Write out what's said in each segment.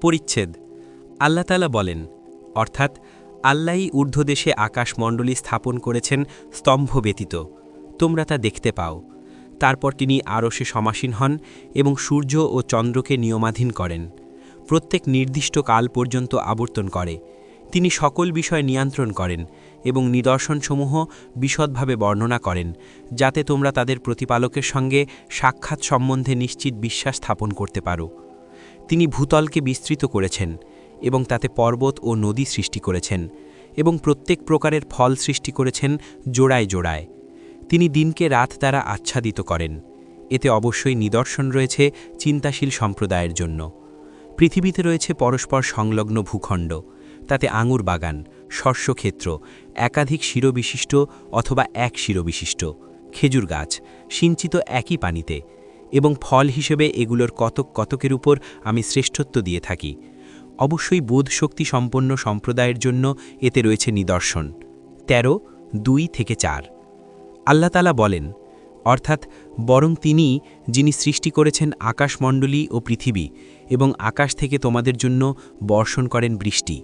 পরিচ্ছেদ আল্লাহ তাআলা বলেন, অর্থাৎ আল্লাহই ঊর্ধ্বদেশে আকাশমণ্ডলী স্থাপন করেছেন স্তম্ভ ব্যতীত, তোমরা তা দেখতে পাও। তারপর তিনি আরশে সমাসীন হন এবং সূর্য ও চন্দ্রকে নিয়মাধীন করেন, প্রত্যেক নির্দিষ্ট কাল পর্যন্ত আবর্তন করে। তিনি সকল বিষয় নিয়ন্ত্রণ করেন এবং নিদর্শনসমূহ বিশদভাবে বর্ণনা করেন, যাতে তোমরা তাদের প্রতিপালকের সঙ্গে সাক্ষাৎ সম্বন্ধে নিশ্চিত বিশ্বাস স্থাপন করতে পারো। তিনি ভূতলকে বিস্তৃত করেছেন এবং তাতে পর্বত ও নদী সৃষ্টি করেছেন এবং প্রত্যেক প্রকারের ফল সৃষ্টি করেছেন জোড়ায় জোড়ায়। তিনি দিনকে রাত দ্বারা আচ্ছাদিত করেন। এতে অবশ্যই নিদর্শন রয়েছে চিন্তাশীল সম্প্রদায়ের জন্য। পৃথিবীতে রয়েছে পরস্পর সংলগ্ন ভূখণ্ড, তাতে আঙুর বাগান, শস্যক্ষেত্র, একাধিক শিরোবিশিষ্ট অথবা এক শিরোবিশিষ্ট, খেজুর গাছ, সিঞ্চিত একই পানিতে, এবং ফল হিসেবে এগুলোর কতক কতকের উপর আমি শ্রেষ্ঠত্ব দিয়ে থাকি। অবশ্যই বোধশক্তি সম্পন্ন সম্প্রদায়ের জন্য এতে রয়েছে নিদর্শন। 13:2-4 আল্লাহ তাআলা বলেন, অর্থাৎ বরং তিনি যিনি সৃষ্টি করেছেন আকাশমণ্ডলী ও পৃথিবী এবং আকাশ থেকে তোমাদের জন্য বর্ষণ করেন বৃষ্টি,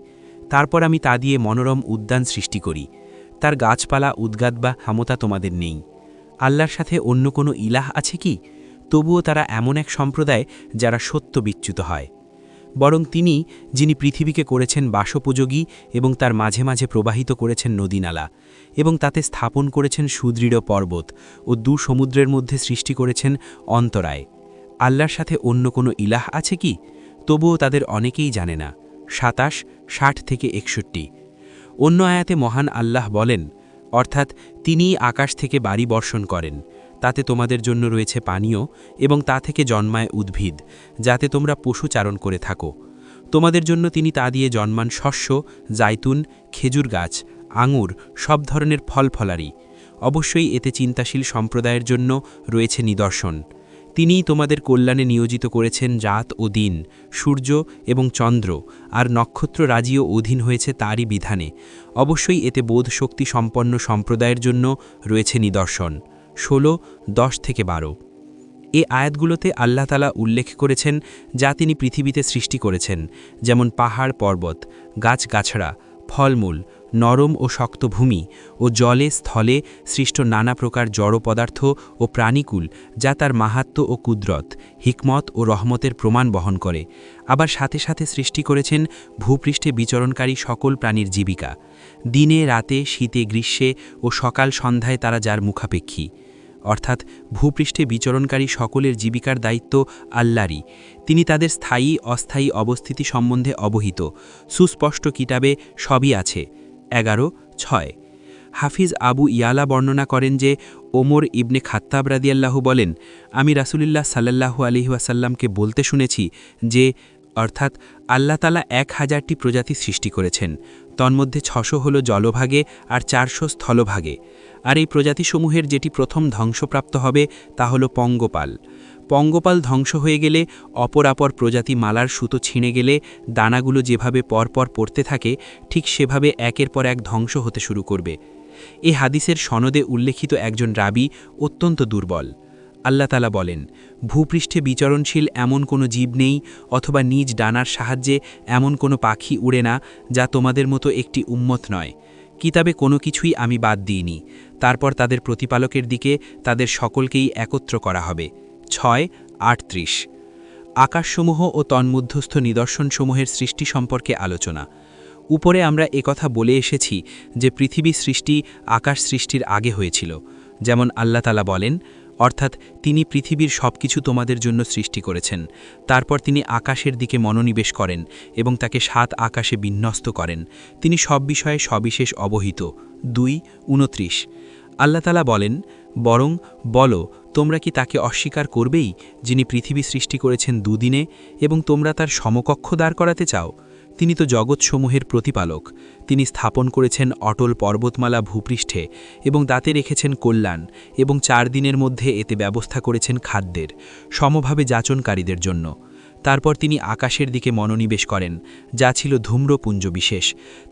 তারপর আমি তা দিয়ে মনোরম উদ্যান সৃষ্টি করি। তার গাছপালা উদ্গাত বা ক্ষমতা তোমাদের নেই। আল্লাহর সাথে অন্য কোনো ইলাহ আছে কি? তবুও তারা এমন এক সম্প্রদায় যারা সত্য বিচ্যুত হয়। বরং তিনি যিনি পৃথিবীকে করেছেন বাসোপযোগী এবং তার মাঝে মাঝে প্রবাহিত করেছেন নদীনালা এবং তাতে স্থাপন করেছেন সুদৃঢ় পর্বত ও সমুদ্রের মধ্যে সৃষ্টি করেছেন অন্তরায়। আল্লাহর সাথে অন্য কোনো ইলাহ আছে কি? তবুও তাদের অনেকেই জানে না। 27, 60-61 অন্য আয়াতে মহান আল্লাহ বলেন, অর্থাৎ তিনিই আকাশ থেকে বাড়ি বর্ষণ করেন, তাতে তোমাদের জন্য রয়েছে পানীয় এবং তা থেকে জন্মায় উদ্ভিদ, যাতে তোমরা পশু চারণ করে থাকো। তোমাদের জন্য তিনি তা দিয়ে জন্মান শস্য, জাইতুন, খেজুর গাছ, আঙুর, সব ধরনের ফলফলারি। অবশ্যই এতে চিন্তাশীল সম্প্রদায়ের জন্য রয়েছে নিদর্শন। তিনিই তোমাদের কল্যাণে নিয়োজিত করেছেন রাত ও দিন, সূর্য এবং চন্দ্র, আর নক্ষত্র রাজিও অধীন হয়েছে তারই বিধানে। অবশ্যই এতে বোধশক্তি সম্পন্ন সম্প্রদায়ের জন্য রয়েছে নিদর্শন। 16:10-12 এ আয়াতগুলোতে আল্লাহ তাআলা উল্লেখ করেছেন যা তিনি পৃথিবীতে সৃষ্টি করেছেন, যেমন পাহাড় পর্বত, গাছগাছড়া, ফলমূল, নরম ও শক্ত ভূমি ও জলে স্থলে সৃষ্ট নানা প্রকার জড় পদার্থ ও প্রাণীকুল, যা তার মাহাত্ম্য ও কুদরত, হিকমত ও রহমতের প্রমাণ বহন করে। আবার সাথে সাথে সৃষ্টি করেছেন ভূপৃষ্ঠে বিচরণকারী সকল প্রাণীর জীবিকা, দিনে রাতে, শীতে গ্রীষ্মে ও সকাল সন্ধ্যায় তারা যার মুখাপেক্ষী। অর্থাৎ ভূপৃষ্ঠে বিচরণকারী সকলের জীবিকার দায়িত্ব আল্লাহরই। তিনি তাদের স্থায়ী অস্থায়ী অবস্থিতি সম্বন্ধে অবহিত। সুস্পষ্ট কিতাবে সবই আছে। 11:6 হাফিজ আবু ইয়ালা বর্ণনা করেন যে ওমর ইবনে খাত্তাব রাদিয়াল্লাহু বলেন, আমি রাসূলুল্লাহ সাল্লাল্লাহু আলাইহি ওয়াসাল্লামকে বলতে শুনেছি যে, অর্থাৎ আল্লাহ তাআলা 1000টি প্রজাতি সৃষ্টি করেছেন, তন্মধ্যে 600 হল জলভাগে আর 400 স্থলভাগে। আর এই প্রজাতিসমূহের যেটি প্রথম ধ্বংসপ্রাপ্ত হবে তা হল পঙ্গপাল। পঙ্গপাল ধ্বংস হয়ে গেলে অপরাপর প্রজাতি মালার সুতো ছিঁড়ে গেলে দানাগুলো যেভাবে পরপর পড়তে থাকে, ঠিক সেভাবে একের পর এক ধ্বংস হতে শুরু করবে। এ হাদিসের সনদে উল্লেখিত একজন রাবী অত্যন্ত দুর্বল। আল্লাহ তাআলা বলেন, ভূপৃষ্ঠে বিচরণশীল এমন কোনো জীব নেই অথবা নিজ ডানার সাহায্যে এমন কোনো পাখি উড়ে না যা তোমাদের মতো একটি উম্মত নয়। কিতাবে কোনো কিছুই আমি বাদ দিইনি। তারপর তাদের প্রতিপালকের দিকে তাদের সকলকেই একত্র করা হবে। 6:38 আকাশসমূহ ও তন্মধ্যস্থ নিদর্শনসমূহের সৃষ্টি সম্পর্কে আলোচনা। উপরে আমরা একথা বলে এসেছি যে পৃথিবী সৃষ্টি আকাশ সৃষ্টির আগে হয়েছিল। যেমন আল্লাহ তাআলা বলেন, অর্থাৎ তিনি পৃথিবীর সবকিছু তোমাদের জন্য সৃষ্টি করেছেন। তারপর তিনি আকাশের দিকে মনোনিবেশ করেন এবং তাকে 7 আকাশে বিন্যস্ত করেন। তিনি সব বিষয়ে সবিশেষ অবহিত। 2:29 আল্লাহ তাআলা বলেন, বরং বলো, তোমরা কি তাকে অস্বীকার করবেই যিনি পৃথিবী সৃষ্টি করেছেন 2 দিনে এবং তোমরা তার সমকক্ষ দাঁড় করাতে চাও? তিনি তো জগৎসমূহের প্রতিপালক। তিনি স্থাপন করেছেন অটল পর্বতমালা ভূপৃষ্ঠে এবং তাতে রেখেছেন কল্যাণ এবং 4 দিনের মধ্যে এতে ব্যবস্থা করেছেন খাদ্যের, সমভাবে যাচনকারীদের জন্য। তারপর তিনি আকাশের দিকে মনোনিবেশ করেন, যা ছিল ধূম্রপুঞ্জ বিশেষ।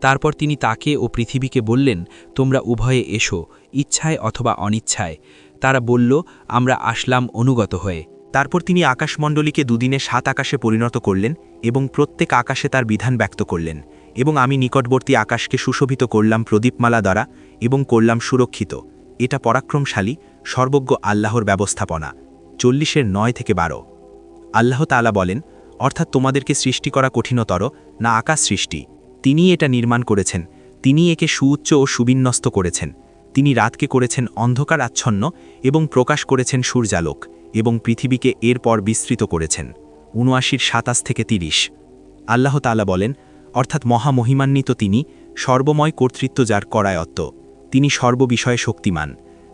তারপর তিনি তাকে ও পৃথিবীকে বললেন, তোমরা উভয়ে এসো, ইচ্ছায় অথবা অনিচ্ছায়। তারা বলল, আমরা আসলাম অনুগত হয়ে। তারপর তিনি আকাশমণ্ডলীকে দুদিনে 7 আকাশে পরিণত করলেন এবং প্রত্যেক আকাশে তার বিধান ব্যক্ত করলেন, এবং আমি নিকটবর্তী আকাশকে সুশোভিত করলাম প্রদীপমালা দ্বারা এবং করলাম সুরক্ষিত। এটা পরাক্রমশালী সর্বজ্ঞ আল্লাহর ব্যবস্থাপনা। 40-9-12 আল্লাহ তাআলা বলেন, অর্থাৎ তোমাদেরকে সৃষ্টি করা কঠিনতর না আকাশ সৃষ্টি। তিনিই এটা নির্মাণ করেছেন, তিনি একে সুউচ্চ ও সুবিন্যস্ত করেছেন। তিনি রাতকে করেছেন অন্ধকার আচ্ছন্ন এবং প্রকাশ করেছেন সূর্যালোক, এবং পৃথিবীকে এরপর বিস্তৃত করেছেন। ৭৯-27-30 আল্লাহ তাআলা বলেন, অর্থাৎ মহামহিমান্বিত তিনি, সর্বময় কর্তৃত্ব যার করায়ত্ত, তিনি সর্ববিষয়ে শক্তিমান,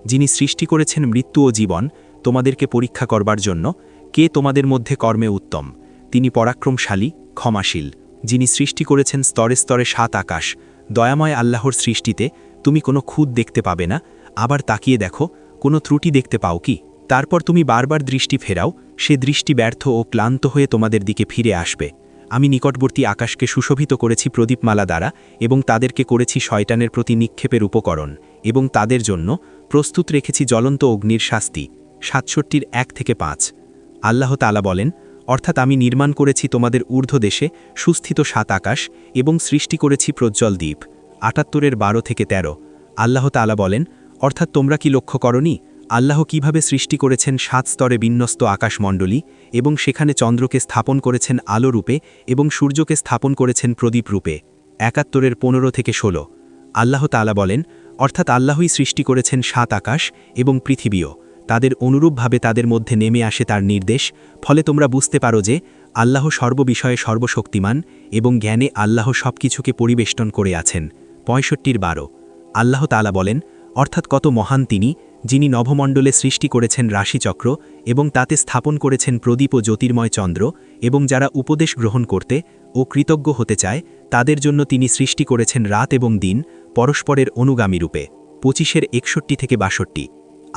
যিনি সৃষ্টি করেছেন মৃত্যু ও জীবন তোমাদেরকে পরীক্ষা করবার জন্য, কে তোমাদের মধ্যে কর্মে উত্তম। তিনি পরাক্রমশালী, ক্ষমাশীল, যিনি সৃষ্টি করেছেন স্তরে স্তরে 7 আকাশ। দয়াময় আল্লাহর সৃষ্টিতে তুমি কোনো খুঁত দেখতে পাবে না, আবার তাকিয়ে দেখো কোনো ত্রুটি দেখতে পাও কি? তারপর তুমি বারবার দৃষ্টি ফেরাও, সে দৃষ্টি ব্যর্থ ও ক্লান্ত হয়ে তোমাদের দিকে ফিরে আসবে। আমি নিকটবর্তী আকাশকে সুশোভিত করেছি প্রদীপমালা দ্বারা, এবং তাদেরকে করেছি শয়তানের প্রতি নিক্ষেপের উপকরণ, এবং তাদের জন্য প্রস্তুত রেখেছি জ্বলন্ত অগ্নির শাস্তি। 67-1-5 আল্লাহ তাআলা বলেন, অর্থাৎ আমি নির্মাণ করেছি তোমাদের ঊর্ধ্বদেশে সুস্থিত 7 আকাশ এবং সৃষ্টি করেছি প্রজ্জ্বল দ্বীপ। 78-12-13 আল্লাহ তাআলা বলেন, অর্থাৎ তোমরা কি লক্ষ্য করনি আল্লাহ কিভাবে সৃষ্টি করেছেন 7 স্তরে বিন্যস্ত আকাশমণ্ডলী, এবং সেখানে চন্দ্রকে স্থাপন করেছেন আলো রূপে এবং সূর্যকে স্থাপন করেছেন প্রদীপ রূপে। 71-15-16 আল্লাহ তাআলা বলেন, অর্থাৎ আল্লাহই সৃষ্টি করেছেন 7 আকাশ এবং পৃথিবীও, তাদের অনুরূপভাবে তাদের মধ্যে নেমে আসে তার নির্দেশ, ফলে তোমরা বুঝতে পারো যে আল্লাহ সর্ববিষয়ে সর্বশক্তিমান এবং জ্ঞানে আল্লাহ সবকিছুকে পরিবেষ্টন করে আছেন। 65-12 আল্লাহ তাআলা বলেন, অর্থাৎ কত মহান তিনি, যিনি নভমণ্ডলে সৃষ্টি করেছেন রাশিচক্র এবং তাতে স্থাপন করেছেন প্রদীপ ও জ্যোতির্ময় চন্দ্র, এবং যারা উপদেশ গ্রহণ করতে ও কৃতজ্ঞ হতে চায় তাদের জন্য তিনি সৃষ্টি করেছেন রাত এবং দিন পরস্পরের অনুগামী রূপে। 25-61-62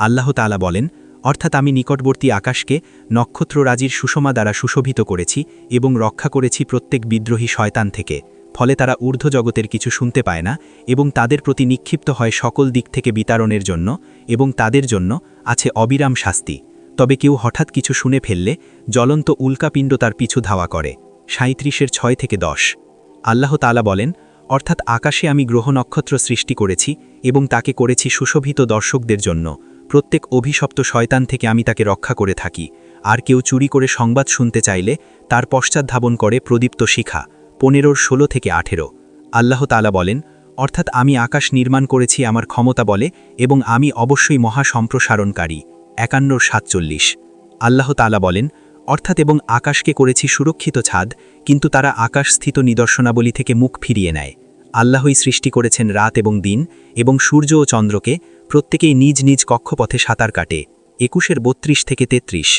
আল্লাহ তাআলা বলেন, অর্থাৎ আমি নিকটবর্তী আকাশকে নক্ষত্ররাজির সুষমা দ্বারা সুশোভিত করেছি এবং রক্ষা করেছি প্রত্যেক বিদ্রোহী শয়তান থেকে, ফলে তারা ঊর্ধ্ব জগতের কিছু শুনতে পায় না এবং তাদের প্রতি নিক্ষিপ্ত হয় সকল দিক থেকে বিতাড়নের জন্য, এবং তাদের জন্য আছে অবিরাম শাস্তি। তবে কেউ হঠাৎ কিছু শুনে ফেললে জ্বলন্ত উল্কাপিণ্ড তার পিছু ধাওয়া করে। 37-6-10 আল্লাহ তাআলা বলেন, অর্থাৎ আকাশে আমি গ্রহ নক্ষত্র সৃষ্টি করেছি এবং তাকে করেছি সুশোভিত দর্শকদের জন্য। প্রত্যেক অভিশপ্ত শয়তান থেকে আমি তাকে রক্ষা করে থাকি। আর কেউ চুরি করে সংবাদ শুনতে চাইলে তার পশ্চাৎধাবন করে প্রদীপ্ত শিখা। 15-16-18 আল্লাহ তাআলা বলেন, অর্থাৎ আমি আকাশ নির্মাণ করেছি আমার ক্ষমতা বলে এবং আমি অবশ্যই মহা সম্প্রসারণকারী। 51-47 আল্লাহ তাআলা বলেন, অর্থাৎ এবং আকাশকে করেছি সুরক্ষিত ছাদ, কিন্তু তারা আকাশস্থিত নিদর্শনাবলী থেকে মুখ ফিরিয়ে নেয়। আল্লাহই সৃষ্টি করেছেন রাত এবং দিন এবং সূর্য ও চন্দ্রকে, প্রত্যেকেই নিজ নিজ কক্ষপথে সাঁতার কাটে। 21-32-33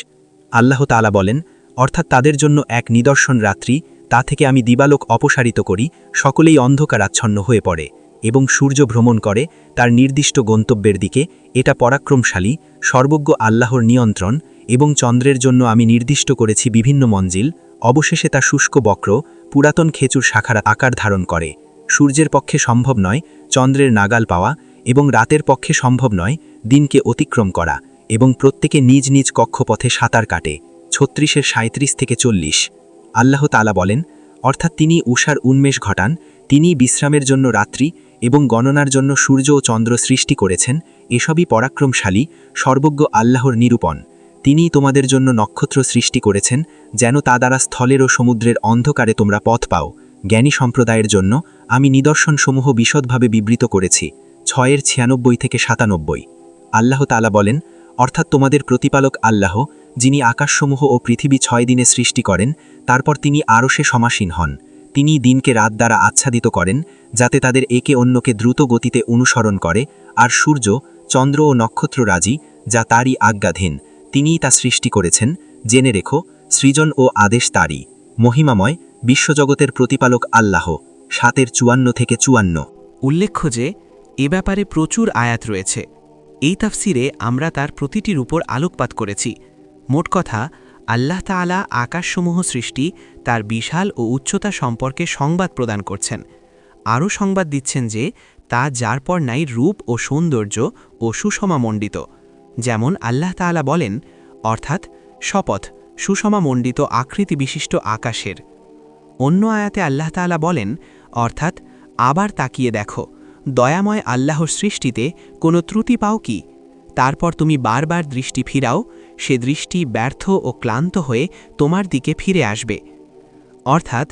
আল্লাহ তাআলা বলেন, অর্থাৎ তাদের জন্য এক নিদর্শন রাত্রি, তা থেকে আমি দিবালোক অপসারিত করি, সকলেই অন্ধকারাচ্ছন্ন হয়ে পড়ে, এবং সূর্য ভ্রমণ করে তার নির্দিষ্ট গন্তব্যের দিকে। এটা পরাক্রমশালী সর্বজ্ঞ আল্লাহর নিয়ন্ত্রণ, এবং চন্দ্রের জন্য আমি নির্দিষ্ট করেছি বিভিন্ন মঞ্জিল, অবশেষে তা শুষ্ক বক্র পুরাতন খেচুর শাখার আকার ধারণ করে। সূর্যের পক্ষে সম্ভব নয় চন্দ্রের নাগাল পাওয়া, এবং রাতের পক্ষে সম্ভব নয় দিনকে অতিক্রম করা, এবং প্রত্যেকে নিজ নিজ কক্ষপথে সাঁতার কাটে। 36-37-40 আল্লাহ তাআলা বলেন, অর্থাৎ তিনি উষার উন্মেষ ঘটান, তিনি বিশ্রামের জন্য রাত্রি এবং গণনার জন্য সূর্য ও চন্দ্র সৃষ্টি করেছেন। এসবই পরাক্রমশালী সর্বজ্ঞ আল্লাহর নিরূপণ। তিনিই তোমাদের জন্য নক্ষত্র সৃষ্টি করেছেন, যেন তা দ্বারা স্থলের ও সমুদ্রের অন্ধকারে তোমরা পথ পাও। জ্ঞানী সম্প্রদায়ের জন্য আমি নিদর্শনসমূহ বিশদভাবে বিবৃত করেছি। 6-96-97 আল্লাহ তাআলা বলেন, অর্থাৎ তোমাদের প্রতিপালক আল্লাহ, যিনি আকাশসমূহ ও পৃথিবী 6 দিনে সৃষ্টি করেন, তারপর তিনি আরশে সমাসীন হন। তিনি দিনকে রাত দ্বারা আচ্ছাদিত করেন, যাতে তাদের একে অন্যকে দ্রুত গতিতে অনুসরণ করে, আর সূর্য, চন্দ্র ও নক্ষত্ররাজি যা তারই আজ্ঞাধীন, তিনিই তা সৃষ্টি করেছেন। জেনে রেখো, সৃজন ও আদেশ তারই। মহিমাময় বিশ্বজগতের প্রতিপালক আল্লাহ। 7-54-54 উল্লেখ্য যে এ ব্যাপারে প্রচুর আয়াত রয়েছে। এই তাফসিরে আমরা তার প্রতিটির উপর আলোকপাত করেছি। মোট কথা, আল্লাহ তাআলা আকাশসমূহ সৃষ্টি, তার বিশাল ও উচ্চতা সম্পর্কে সংবাদ প্রদান করছেন। আরও সংবাদ দিচ্ছেন যে তা যার পর নাই রূপ ও সৌন্দর্য ও সুষমামণ্ডিত। যেমন আল্লাহ তাআলা বলেন, অর্থাৎ শপথ সুষমামণ্ডিত আকৃতি বিশিষ্ট আকাশের। অন্য আয়াতে আল্লাহ তাআলা বলেন, অর্থাৎ আবার তাকিয়ে দেখো, দয়াময় আল্লাহর সৃষ্টিতে কোনো ত্রুটি পাও কি? তারপর তুমি বারবার দৃষ্টি ফিরাও, সে দৃষ্টি ব্যর্থ ও ক্লান্ত হয়ে তোমার দিকে ফিরে আসবে। অর্থাৎ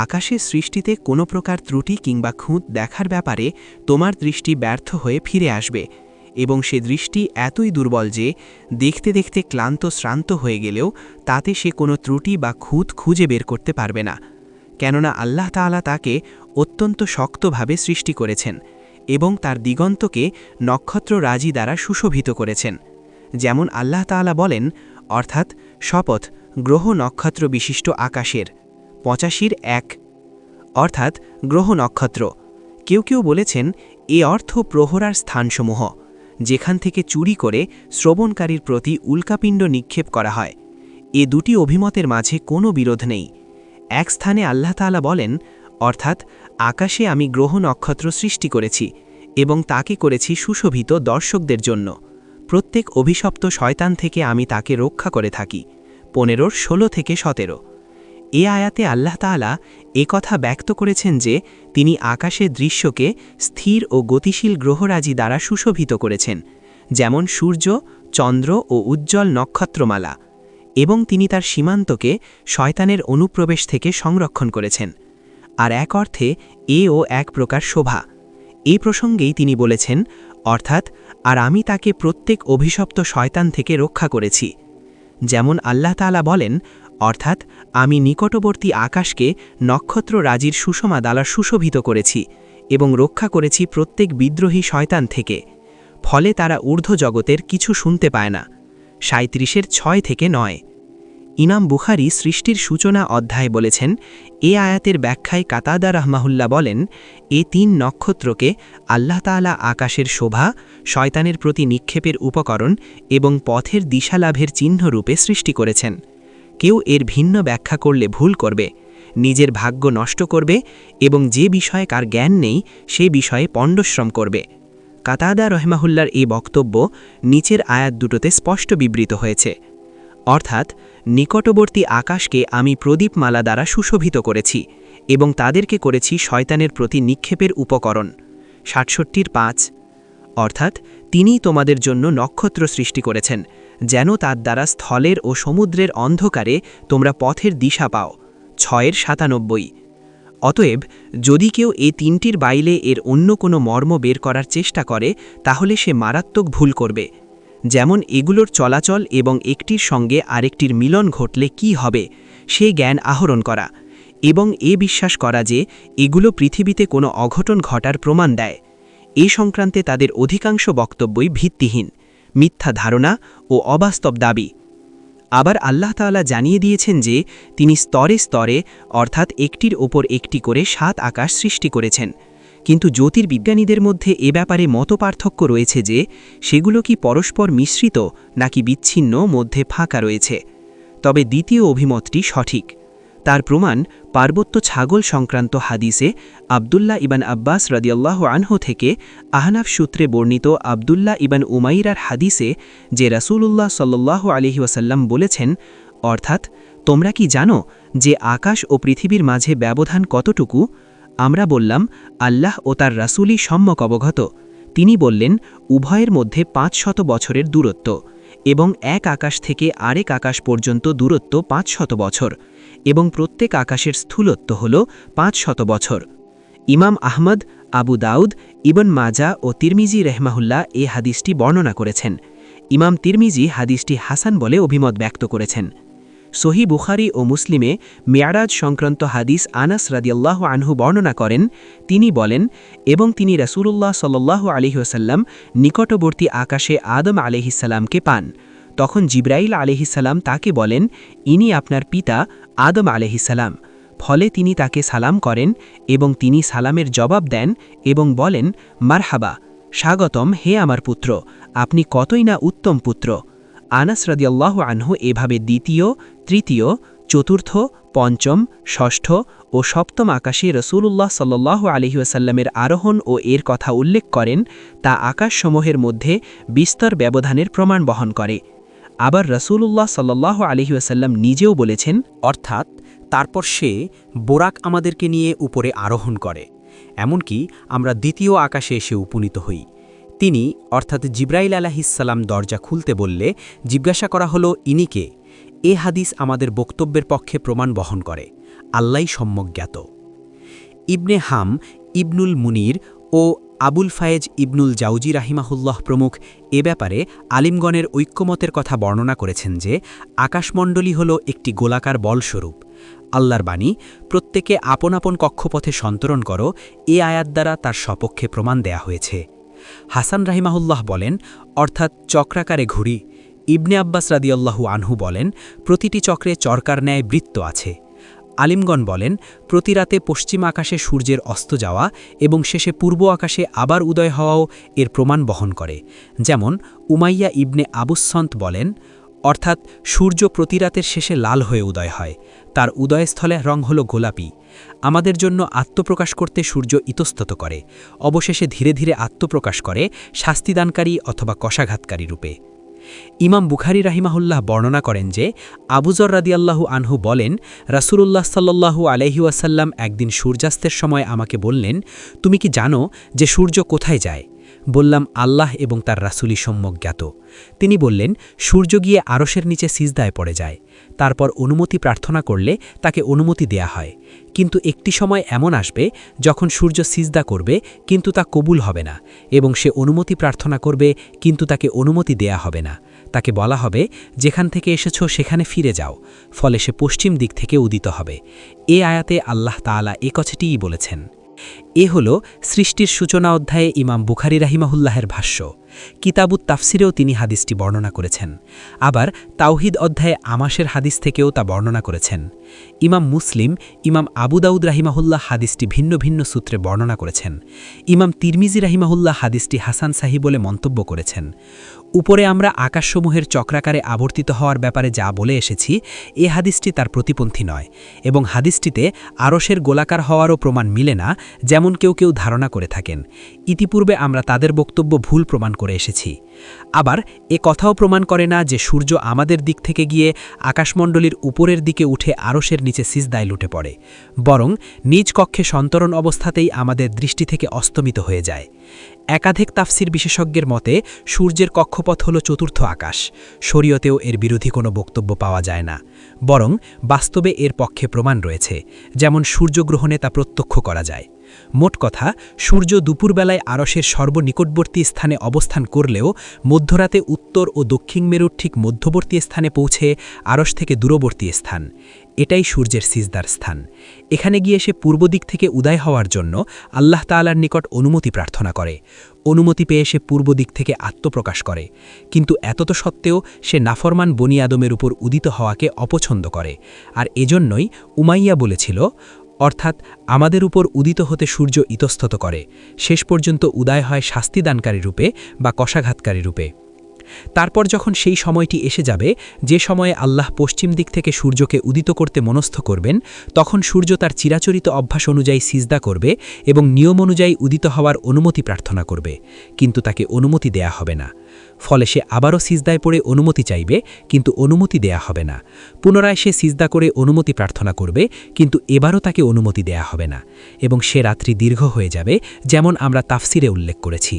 আকাশের সৃষ্টিতে কোনো প্রকার ত্রুটি কিংবা খুঁত দেখার ব্যাপারে তোমার দৃষ্টি ব্যর্থ হয়ে ফিরে আসবে, এবং সে দৃষ্টি এতই দুর্বল যে দেখতে দেখতে ক্লান্ত শ্রান্ত হয়ে গেলেও তাতে সে কোনো ত্রুটি বা খুঁত খুঁজে বের করতে পারবে না। কেননা আল্লাহ তাআলা তাকে অত্যন্ত শক্তভাবে সৃষ্টি করেছেন এবং তার দিগন্তকে নক্ষত্ররাজি দ্বারা সুশোভিত করেছেন। যেমন আল্লাহ তাআলা বলেন, অর্থাৎ শপথ গ্রহ নক্ষত্র বিশিষ্ট আকাশের। 85-1 অর্থাৎ গ্রহ নক্ষত্র। কেউ কেউ বলেছেন এ অর্থ প্রহরার স্থানসমূহ, যেখান থেকে চুরি করে শ্রবণকারীর প্রতি উল্কাপিণ্ড নিক্ষেপ করা হয়। এ দুটি অভিমতের মাঝে কোনো বিরোধ নেই। এক স্থানে আল্লাহ তাআলা বলেন, অর্থাৎ আকাশে আমি গ্রহ নক্ষত্র সৃষ্টি করেছি এবং তাকে করেছি সুশোভিত দর্শকদের জন্য। প্রত্যেক অভিশপ্ত শয়তান থেকে আমি তাকে রক্ষা করে থাকি। 15-16-17 এ আয়াতে আল্লাহ তাআলা একথা ব্যক্ত করেছেন যে তিনি আকাশের দৃশ্যকে স্থির ও গতিশীল গ্রহরাজি দ্বারা সুশোভিত করেছেন, যেমন সূর্য, চন্দ্র ও উজ্জ্বল নক্ষত্রমালা, এবং তিনি তার সীমান্তকে শয়তানের অনুপ্রবেশ থেকে সংরক্ষণ করেছেন। আর এক অর্থে এও এক প্রকার শোভা। এই প্রসঙ্গেই তিনি বলেছেন, অর্থাৎ আর আমি তাকে প্রত্যেক অভিশপ্ত শয়তান থেকে রক্ষা করেছি। যেমন আল্লাহ তাআলা বলেন, অর্থাৎ আমি নিকটবর্তী আকাশকে নক্ষত্ররাজির সুষমা দ্বারা সুশোভিত করেছি এবং রক্ষা করেছি প্রত্যেক বিদ্রোহী শয়তান থেকে, ফলে তারা ঊর্ধ্ব জগতের কিছু শুনতে পায় না। 37-6-9 ইমাম বুখারী সৃষ্টির সূচনা অধ্যায় বলেছেন, এ আয়াতের ব্যাখ্যায় কাতাদা রাহমাহুল্লাহ বলেন, এ 3 নক্ষত্রকে আল্লাহ তাআলা আকাশের শোভা, শয়তানের প্রতি নিক্ষেপের উপকরণ এবং পথের দিশালাভের চিহ্নরূপে সৃষ্টি করেছেন। কেউ এর ভিন্ন ব্যাখ্যা করলে ভুল করবে, নিজের ভাগ্য নষ্ট করবে এবং যে বিষয়ে কার জ্ঞান নেই সে বিষয়ে পণ্ডশ্রম করবে। কাতাদা রহমাহুল্লার এই বক্তব্য নিচের আয়াত দুটোতে স্পষ্ট বিবৃত হয়েছে, অর্থাৎ নিকটবর্তী আকাশকে আমি প্রদীপমালা দ্বারা সুশোভিত করেছি এবং তাদেরকে করেছি শয়তানের প্রতি নিক্ষেপের উপকরণ। 67-5 অর্থাৎ তিনিই তোমাদের জন্য নক্ষত্র সৃষ্টি করেছেন, যেন তার দ্বারা স্থলের ও সমুদ্রের অন্ধকারে তোমরা পথের দিশা পাও। 6-97 অতএব যদি কেউ এ 3টির বাইরে এর অন্য কোনো মর্ম বের করার চেষ্টা করে তাহলে সে মারাত্মক ভুল করবে। যেমন এগুলোর চলাচল এবং একটির সঙ্গে আরেকটির মিলন ঘটলে কি হবে সে জ্ঞান আহরণ করা, এবং এ বিশ্বাস করা যে এগুলো পৃথিবীতে কোনো অঘটন ঘটার প্রমাণ দেয়। এ সংক্রান্তে তাদের অধিকাংশ বক্তব্যই ভিত্তিহীন, মিথ্যা ধারণা ও অবাস্তব দাবি। আবার আল্লাহ তাআলা জানিয়ে দিয়েছেন যে তিনি স্তরে স্তরে অর্থাৎ একটির ওপর একটি করে 7 আকাশ সৃষ্টি করেছেন, কিন্তু জ্যোতির্বিজ্ঞানীদের মধ্যে এ ব্যাপারে মতপার্থক্য রয়েছে যে সেগুলো কি পরস্পর মিশ্রিত নাকি বিচ্ছিন্ন, মধ্যে ফাঁকা রয়েছে। তবে দ্বিতীয় অভিমতটি সঠিক। তার প্রমাণ পার্বত্য ছাগল সংক্রান্ত হাদিসে আব্দুল্লাহ ইবান আব্বাস রাদিয়াল্লাহু আনহু থেকে আহনাফ সূত্রে বর্ণিত আব্দুল্লাহ ইবান উমাইরার হাদিসে যে রাসূলুল্লাহ সাল্লাল্লাহু আলাইহি ওয়াসাল্লাম বলেছেন, অর্থাৎ তোমরা কি জানো যে আকাশ ও পৃথিবীর মাঝে ব্যবধান কতটুকু? আমরা বললাম, আল্লাহ ও তার রাসূলই সম্যক অবগত। তিনি বললেন, উভয়ের মধ্যে 500 বছরের দূরত্ব, এবং এক আকাশ থেকে আরেক আকাশ পর্যন্ত দূরত্ব 500 বছর, এবং প্রত্যেক আকাশের স্থূলত্ব হল 500 বছর। ইমাম আহমদ, আবু দাউদ, ইবন মাজা ও তিরমিজি রহমাহুল্লাহ এ হাদিসটি বর্ণনা করেছেন। ইমাম তিরমিজি হাদিসটি হাসান বলে অভিমত ব্যক্ত করেছেন। সহি বুখারী ও মুসলিমে মেয়ারাজ সংক্রান্ত হাদিস আনাস রাদিয়াল্লাহু আনহু বর্ণনা করেন। তিনি বলেন, এবং তিনি রাসূলুল্লাহ সাল্লাল্লাহু আলাইহি ওয়াসাল্লাম নিকটবর্তী আকাশে আদম আলাইহিস সালামকে পান। তখন জিবরাইল আলাইহিস সালাম তাকে বলেন, ইনি আপনার পিতা আদম আলাইহিস সালাম। ফলে তিনি তাকে সালাম করেন এবং তিনি সালামের জবাব দেন এবং বলেন, মারহাবা, স্বাগতম হে আমার পুত্র, আপনি কতই না উত্তম পুত্র। আনাস রাদিয়াল্লাহু আনহু এভাবে দ্বিতীয়, তৃতীয়, চতুর্থ, পঞ্চম, ষষ্ঠ ও সপ্তম আকাশে রাসূলুল্লাহ সাল্লাল্লাহু আলাইহি ওয়াসাল্লামের আরোহণ ও এর কথা উল্লেখ করেন, তা আকাশসমূহের মধ্যে বিস্তর ব্যবধানের প্রমাণ বহন করে। আবার রাসূলুল্লাহ সাল্লাল্লাহু আলাইহি ওয়াসাল্লাম নিজেও বলেছেন, অর্থাৎ তারপর সে বোরাক আমাদেরকে নিয়ে উপরে আরোহণ করে, এমনকি আমরা দ্বিতীয় আকাশে এসে উপনীত হই। তিনি অর্থাৎ জিব্রাইল আলাইহিসসালাম দরজা খুলতে বললে জিজ্ঞাসা করা হলো, ইনি কে? এ হাদিস আমাদের বক্তব্যের পক্ষে প্রমাণ বহন করে। আল্লাহই সম্যক জ্ঞাত। ইবনে হাম, ইবনুল মুনির ও আবুল ফায়েজ ইবনুল জাউজি রাহিমাহুল্লাহ প্রমুখ এ ব্যাপারে আলিমগণের ঐক্যমতের কথা বর্ণনা করেছেন যে আকাশমণ্ডলী হল একটি গোলাকার বলস্বরূপ। আল্লাহর বাণী, প্রত্যেকে আপন আপন কক্ষপথে সন্তরণ করো, এ আয়াত দ্বারা তার সপক্ষে প্রমাণ দেয়া হয়েছে। হাসান রাহিমাহুল্লাহ বলেন, অর্থাৎ চক্রাকারে ঘুরি। ইবনে আব্বাস রাদিয়াল্লাহু আনহু বলেন, প্রতিটি চক্রে চরকার ন্যায় বৃত্ত আছে। আলিমগণ বলেন, প্রতি রাতে পশ্চিম আকাশে সূর্যের অস্ত যাওয়া এবং শেষে পূর্ব আকাশে আবার উদয় হওয়াও এর প্রমাণ বহন করে। যেমন উমাইয়া ইবনে আবুসন্ত বলেন, অর্থাৎ সূর্য প্রতি রাতের শেষে লাল হয়ে উদয় হয়, তার উদয়স্থলে রং হল গোলাপি। আমাদের জন্য আত্মপ্রকাশ করতে সূর্য ইতস্তত করে, অবশেষে ধীরে ধীরে আত্মপ্রকাশ করে শাস্তিদানকারী অথবা কষাঘাতকারী রূপে। ইমাম বুখারী রাহিমাহুল্লাহ বর্ণনা করেন যে আবুজর রাদিয়াল্লাহু আনহু বলেন, রাসূলুল্লাহ সাল্লাল্লাহু আলাইহি ওয়াসাল্লাম একদিন সূর্যাস্তের সময় আমাকে বললেন, তুমি কি জানো যে সূর্য কোথায় যায়? বললাম, আল্লাহ এবং তার রাসূলই সম্যক জ্ঞাত। তিনি বললেন, সূর্য গিয়ে আরশের নিচে সিজদায় পড়ে যায়, তারপর অনুমতি প্রার্থনা করলে তাকে অনুমতি দেয়া হয়। কিন্তু একটি সময় এমন আসবে যখন সূর্য সিজদা করবে কিন্তু তা কবুল হবে না, এবং সে অনুমতি প্রার্থনা করবে কিন্তু তাকে অনুমতি দেয়া হবে না। তাকে বলা হবে, যেখান থেকে এসেছো সেখানে ফিরে যাও, ফলে সে পশ্চিম দিক থেকে উদিত হবে। এ আয়াতে আল্লাহ তাআলা এ কথাটিই বলেছেন। এ হল সৃষ্টির সূচনা অধ্যায়ে ইমাম বুখারী রাহিমাহুল্লাহের ভাষ্য। কিতাবুত তাফসিরেও তিনি হাদিসটি বর্ণনা করেছেন। আবার তাওহিদ অধ্যায়ে আমাসের হাদিস থেকেও তা বর্ণনা করেছেন। ইমাম মুসলিম, ইমাম আবু দাউদ রাহিমাহুল্লাহ হাদিসটি ভিন্ন ভিন্ন সূত্রে বর্ণনা করেছেন। ইমাম তিরমিজি রাহিমাহুল্লাহ হাদিসটি হাসান সাহি বলে মন্তব্য করেছেন। উপরে আমরা আকাশসমূহের চক্রাকারে আবর্তিত হওয়ার ব্যাপারে যা বলে এসেছি, এ হাদিসটি তার প্রতিপন্থী নয়, এবং হাদিসটিতে আরশের গোলাকার হওয়ারও প্রমাণ মিলে না, যেমন কেউ কেউ ধারণা করে থাকেন। ইতিপূর্বে আমরা তাদের বক্তব্য ভুল প্রমাণ করে এসেছি। আবার এ কথাও প্রমাণ করে না যে সূর্য আমাদের দিক থেকে গিয়ে আকাশমণ্ডলীর উপরের দিকে উঠে আরশের নিচে সিজদায় লুটে পড়ে, বরং নিজ কক্ষে সন্তরণ অবস্থাতেই আমাদের দৃষ্টি থেকে অস্তমিত হয়ে যায়। একাধিক তাফসির বিশেষজ্ঞের মতে সূর্যের কক্ষপথ হল চতুর্থ আকাশ। শরীয়তেও এর বিরোধী কোনো বক্তব্য পাওয়া যায় না, বরং বাস্তবে এর পক্ষে প্রমাণ রয়েছে, যেমন সূর্যগ্রহণে তা প্রত্যক্ষ করা যায়। মোট কথা, সূর্য দুপুরবেলায় আরশের সর্বনিকটবর্তী স্থানে অবস্থান করলেও মধ্যরাতে উত্তর ও দক্ষিণ মেরুর ঠিক মধ্যবর্তী স্থানে পৌঁছে আরশ থেকে দূরবর্তী স্থান, এটাই সূর্যের সিজদার স্থান। এখানে গিয়ে সে পূর্ব দিক থেকে উদয় হওয়ার জন্য আল্লাহ তাআলার নিকট অনুমতি প্রার্থনা করে। অনুমতি পেয়ে সে পূর্ব দিক থেকে আত্মপ্রকাশ করে, কিন্তু এতত সত্ত্বেও সে নাফরমান বনি আদমের উপর উদিত হওয়াকে অপছন্দ করে। আর এজন্যই উমাইয়া বলেছিল, অর্থাৎ আমাদের উপর উদিত হতে সূর্য ইতস্তত করে, শেষ পর্যন্ত উদয় হয় শাস্তিদানকারী রূপে বা কষাঘাতকারী রূপে। তারপর যখন সেই সময়টি এসে যাবে যে সময়ে আল্লাহ পশ্চিম দিক থেকে সূর্যকে উদিত করতে মনস্থ করবেন, তখন সূর্য তার চিরাচরিত অভ্যাস অনুযায়ী সিজদা করবে এবং নিয়ম অনুযায়ী উদিত হওয়ার অনুমতি প্রার্থনা করবে, কিন্তু তাকে অনুমতি দেয়া হবে না। ফলে সে আবারও সিজদায় পড়ে অনুমতি চাইবে, কিন্তু অনুমতি দেয়া হবে না। পুনরায় সে সিজদা করে অনুমতি প্রার্থনা করবে, কিন্তু এবারও তাকে অনুমতি দেয়া হবে না, এবং সে রাত্রি দীর্ঘ হয়ে যাবে, যেমন আমরা তাফসিরে উল্লেখ করেছি।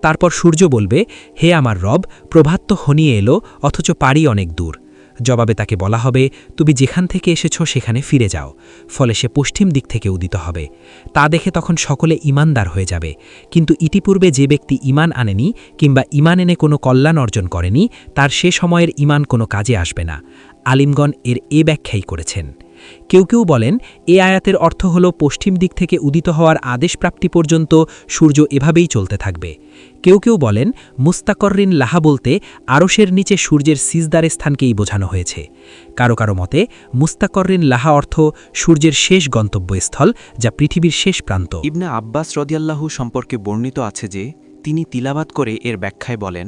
তারপর সূর্য বলবে, হে আমার রব, প্রভাত তো হনিয়ে এলো, অথচ পারি অনেক দূর। জবাবে তাকে বলা হবে, তুমি যেখান থেকে এসেছো সেখানে ফিরে যাও, ফলে সে পশ্চিম দিক থেকে উদিত হবে। তা দেখে তখন সকলে ঈমানদার হয়ে যাবে, কিন্তু ইতিপূর্বে যে ব্যক্তি ঈমান আনেনি কিংবা ঈমান এনে কোনো কল্যাণ অর্জন করেনি, তার সে সময়ের ঈমান কোনো কাজে আসবে না। আলিমগণ এর এ ব্যাখ্যাই করেছেন। কেউ কেউ বলেন, এ আয়াতের অর্থ হল পশ্চিম দিক থেকে উদিত হওয়ার আদেশ প্রাপ্তি পর্যন্ত সূর্য এভাবেই চলতে থাকবে। কেউ কেউ বলেন, মুস্তাকররিন লাহা বলতে আরশের নিচে সূর্যের সিজদার স্থানকেই বোঝানো হয়েছে। কারো কারো মতে মুস্তাকররিন লাহা অর্থ সূর্যের শেষ গন্তব্যস্থল, যা পৃথিবীর শেষ প্রান্ত। ইবনে আব্বাস রাদিয়াল্লাহু সম্পর্কে বর্ণিত আছে যে তিনি তিলাওয়াত করে এর ব্যাখ্যায় বলেন,